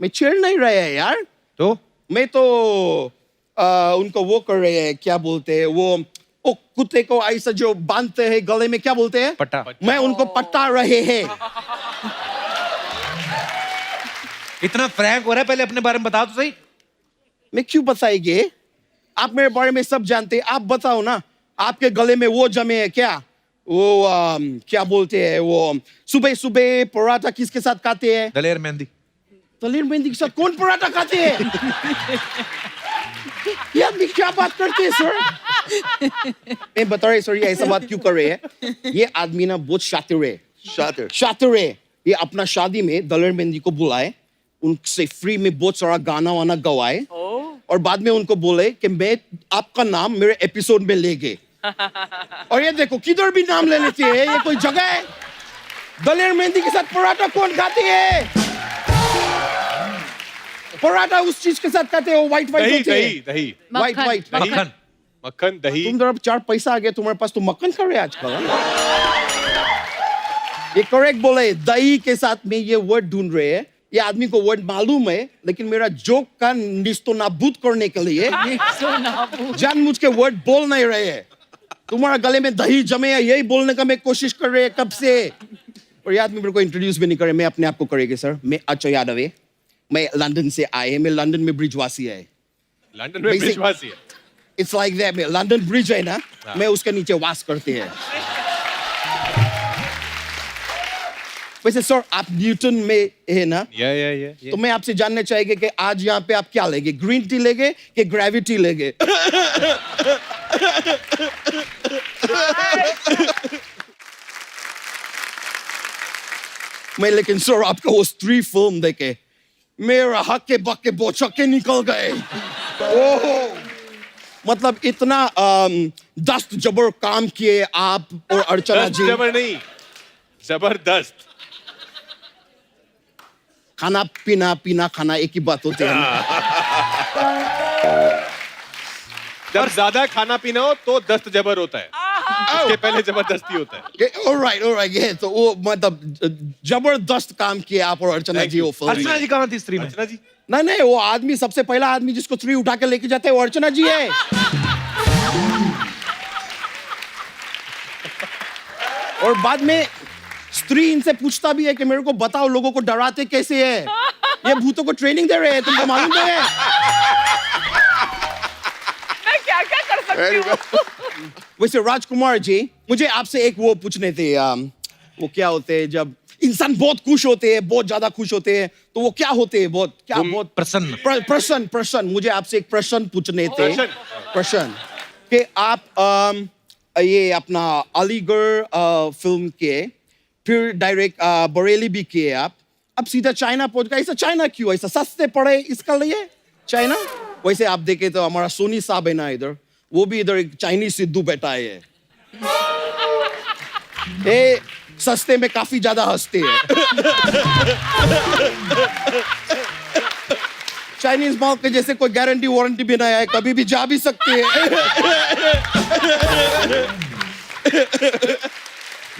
मैं छेड़ नहीं रहा है यार, तो मैं तो उनको वो कर रहे हैं, क्या बोलते हैं वो कुत्ते को ऐसा जो बांधते हैं गले में, क्या बोलते हैं? पट्टा। मैं उनको पट्टा रहे हैं। इतना फ्रैंक हो रहा है, पहले अपने बारे में बताओ तो सही। मैं क्यों बताएंगे? आप मेरे बारे में सब जानते हैं, आप बताओ ना, आपके गले में वो जमे है क्या? वो क्या बोलते हैं वो, सुबह सुबह पराठा किसके साथ खाते हैं? दलेर मेहंदी। दलेर मेहंदी के साथ कौन पराठा खाते हैं? ये आदमी क्या बात करते हैं सर? मैं बता रहे सर, ये ऐसा बात क्यों कर रहे हैं? ये आदमी ना बहुत शातिर है। शातिर है। ये अपना शादी में दलेर मेहंदी को बुलाए, उनसे फ्री में बहुत सारा गाना वाना गवाए और बाद में उनको बोले कि मैं आपका नाम मेरे एपिसोड में ले गए। और ये देखो किधर भी नाम ले लेती है, ये कोई जगह है? दलेर मेहंदी के साथ पराठा कौन खाती है? पराठा उस चीज के साथ खाते हो व्हाइट दही होती है। दही दही व्हाइट व्हाइट मक्खन मक्खन दही। तुम जरा 4 पैसा आ गया तुम्हारे पास तो मक्खन खा रहे हैं आजकल। ये करेक्ट बोले, दही के साथ में ये वर्ड ढूंढ रहे हैं। ये आदमी को वर्ड मालूम है लेकिन मेरा जोक का निस्तोनाबूद करने के लिए जानबूझ के वर्ड बोल नहीं रहे हैं। तुम्हारा गले में दही जमे है यही बोलने का मैं कोशिश कर रहे हैं कब से। और ये आदमी मेरे को इंट्रोड्यूस भी नहीं करे, मैं अपने आप को करेंगे सर। मैं अचो यादव है, मैं लंदन से आए हैं, मैं लंदन में ब्रिजवासी है। लंदन में ब्रिजवासी है। It's like that. में लंदन ब्रिज है ना, मैं उसके नीचे वास करते हैं। वैसे सर आप न्यूटन में है ना? या तो मैं आपसे जानना चाहेंगे कि आज यहाँ पे आप क्या लेंगे, ग्रीन टी लेंगे कि ग्रेविटी लेंगे? मैं लेकिन सर आपका वो स्त्री फिल्म देखे मेरा हक्के बक्के बोचक्के निकल गए। ओह मतलब इतना दस्त जबर काम किए आप और अर्चना दस्त जी। जबर नहीं, जबरदस्त। खाना पीना पीना खाना एक ही बात होती है ना? जब ज्यादा खाना पीना हो तो दस्त जबर होता है, उसके पहले जबरदस्ती होता है। ऑलराइट ये तो वो मतलब जबरदस्त काम किए आप और अर्चना जी वो फिल्म। अर्चना जी कहाँ थी स्त्री में? अर्चना जी नहीं वो आदमी सबसे पहला आदमी जिसको स्त्री उठा के लेके जाते हैं वो अर्चना जी है। और बाद में स्त्री इनसे पूछता भी है कि मेरे को बताओ लोगों को डराते कैसे है, ये भूतों को ट्रेनिंग दे रहे हैं, तुमको मालूम है? मैं क्या क्या कर सकती हूँ। वैसे राजकुमार जी मुझे आपसे एक वो पूछने थे, वो क्या होते हैं जब इंसान बहुत खुश होते हैं, बहुत ज्यादा खुश होते हैं तो वो क्या होते हैं? बहुत प्रसन्न। प्रसन्न। मुझे आपसे एक प्रश्न पूछने थे। प्रश्न कि आप ये अपना अलीगढ़ फिल्म के फिर डायरेक्ट बरेली भी किए आप, अब सीधा चाइना पहुंच गए। ऐसा चाइना क्यों? ऐसा सस्ते पड़े इसका लिए चाइना? वैसे आप देखे तो हमारा सोनी साहब है ना इधर, वो भी इधर एक चाइनीज सिद्धू बैठा है। ये सस्ते में काफी ज्यादा हंसते हैं। चाइनीज माल के जैसे कोई गारंटी वारंटी भी नहीं है, कभी भी जा भी सकते हैं।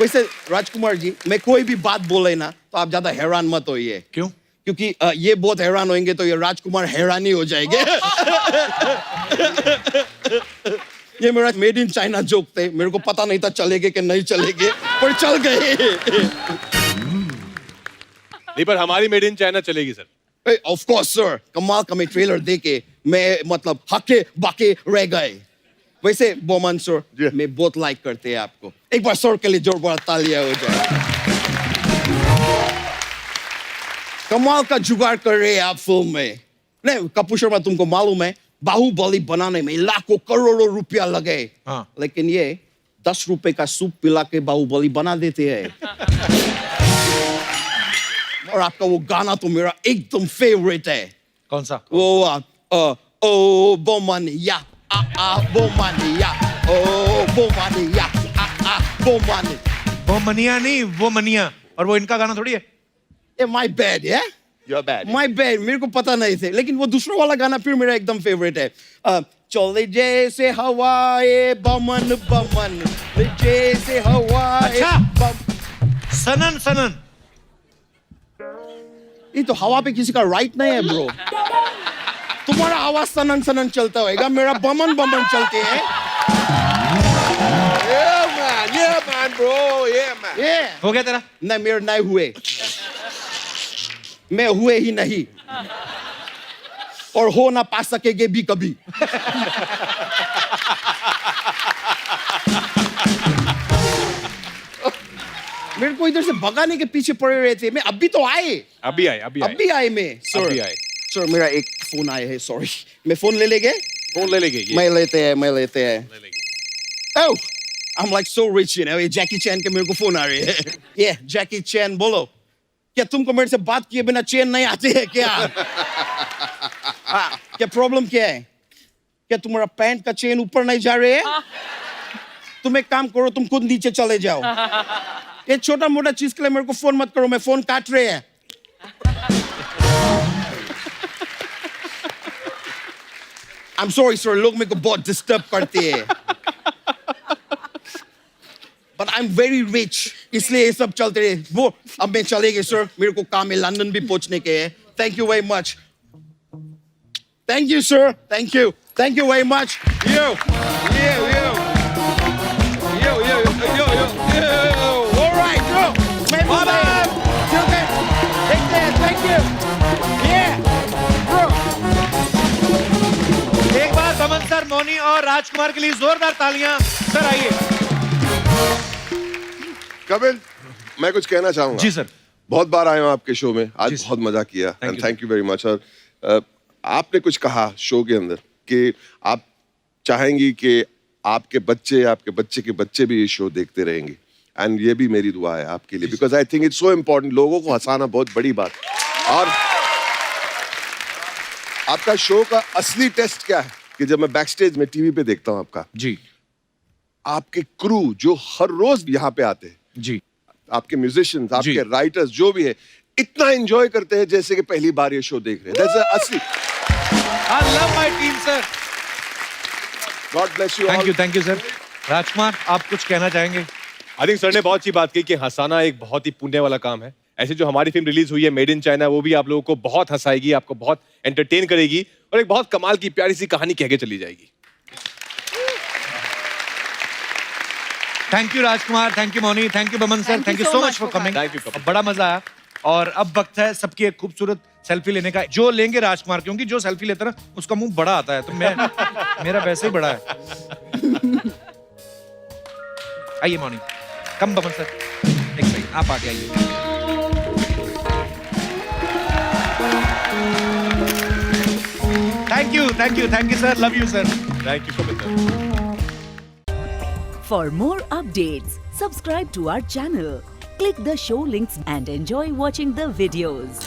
वैसे राजकुमार जी मैं कोई भी बात बोले ना तो आप ज्यादा हैरान मत होइए। क्यों? क्योंकि ये बहुत हैरान होंगे तो ये राजकुमार हैरान ही हो जाएंगे। ये मेरा मेड इन चाइना जोक थे, मेरे को पता नहीं था चलेगे कि नहीं चलेगे पर चल गए। नहीं पर हमारी मेड इन चाइना चलेगी सर। ऑफ कोर्स सर, कमाल का मैं ट्रेलर देके मैं मतलब हके बाके रह गए। वैसे बोमन सर मैं बहुत लाइक करते हैं आपको, एक बार सर के लिए जोर बड़ा तालियां हो जाए। कमाल का जुगाड़ कर रहे हैं आप फिल्म में। नहीं कपूर शर्मा तुमको मालूम है बाहुबली बनाने में लाखों करोड़ों रुपया लगे, लेकिन ये 10 रुपए का सूप पिला के बाहुबली बना देते हैं। और आपका वो गाना तो मेरा एकदम फेवरेट है। कौन सा? वो ओ बोमनिया बोमनिया ओ बोमनिया बोमनी। वो मनिया नहीं, वो मनिया। और वो इनका गाना थोड़ी है। माय बैड है, माय बैड, मेरे को पता नहीं थे, लेकिन वो दूसरा वाला गाना फिर मेरा एकदम फेवरेट है। चले जैसे हवाए बमन बमन जैसे हवाए। अच्छा सनन सनन, ये तो हवा पे किसी का राइट नहीं है ब्रो। तुम्हारा आवाज सनन सनन चलता होगा, मेरा बमन बमन चलते हैं। Yeah man bro, yeah man. हो गया तेरा? नहीं मेरे नहीं हुए, मैं हुए ही नहीं और हो ना पा सकेंगे भी कभी। मेरे को इधर से भगाने के पीछे पड़े रहे थे, मैं अभी तो आए। अभी आए मैं सर मेरा एक फोन आया है, सॉरी। मैं फोन ले लेंगे? फोन ले लेंगे। मैं लेते हैं। Oh, I'm like so rich, you know. ये जैकी चैन के मेरे को फोन आ रही है। ये जैकी चैन बोलो क्या तुमको मेरे से बात किए बिना चैन नहीं आती है क्या? क्या प्रॉब्लम क्या है? क्या तुम्हारा पैंट का चेन ऊपर नहीं जा रहे है? तुम एक काम करो, तुम खुद नीचे चले जाओ। ये छोटा मोटा चीज के लिए मेरे को फोन मत करो, मैं फोन काट रहे हैं। I'm sorry sir, लोग मेरे को बहुत डिस्टर्ब करते हैं। But I'm very rich, इसलिए ये सब चलते रहे। वो अब मैं चलेंगे सर, मेरे को काम है, लंदन भी पहुंचने के है। Thank you very much. Thank you sir, thank you very much. You. All right, bro. Take care, thank you. Yeah, bro. एक बार दमन सर, मौनी और राजकुमार के लिए जोरदार तालियां। सर आइए। कपिल, मैं कुछ कहना चाहूंगा। जी सर। बहुत बार आया हूं आपके शो में, आज बहुत मजा किया and thank you very much. और आपने कुछ कहा शो के अंदर कि आप चाहेंगी कि आपके बच्चे के बच्चे भी ये शो देखते रहेंगे एंड ये भी मेरी दुआ है आपके लिए, because I think it's so important. लोगों को हंसाना बहुत बड़ी बात। और आपका शो का असली टेस्ट क्या है कि जब मैं बैक स्टेज में टीवी पे देखता हूं आपका, जी, आपके क्रू जो हर रोज यहाँ पे आते हैं, जी, आपके म्यूजिशियंस, आपके राइटर्स जो भी है, इतना एंजॉय करते हैं जैसे कि पहली बार ये शो देख रहे हैं। That's असली। I love my team, sir. God bless you all. Thank you, sir. राजकुमार, आप कुछ कहना चाहेंगे? आई थिंक सर ने बहुत अच्छी बात की कि हंसाना एक बहुत ही पुण्य वाला काम है। ऐसे जो हमारी फिल्म रिलीज हुई है मेड इन चाइना, वो भी आप लोगों को बहुत हंसाएगी, आपको बहुत एंटरटेन करेगी और एक बहुत कमाल की प्यारी सी कहानी कह के चली जाएगी। Thank you Rajkumar, thank you Mouni, thank you Boman sir, thank you so much for coming. Thank you, Kapil. बड़ा मजा आया और अब वक्त है सबकी एक खूबसूरत सेल्फी लेने का। जो लेंगे राजकुमार, क्योंकि जो सेल्फी लेता है ना उसका मुंह बड़ा आता है, तो मेरा वैसे ही बड़ा है। आइए मौनी, कम बमन सर, एक सेकंड आप आगे आइए। Thank you sir, love you sir. Thank you Kapil sir. For more updates, subscribe to our channel, click the show links and enjoy watching the videos.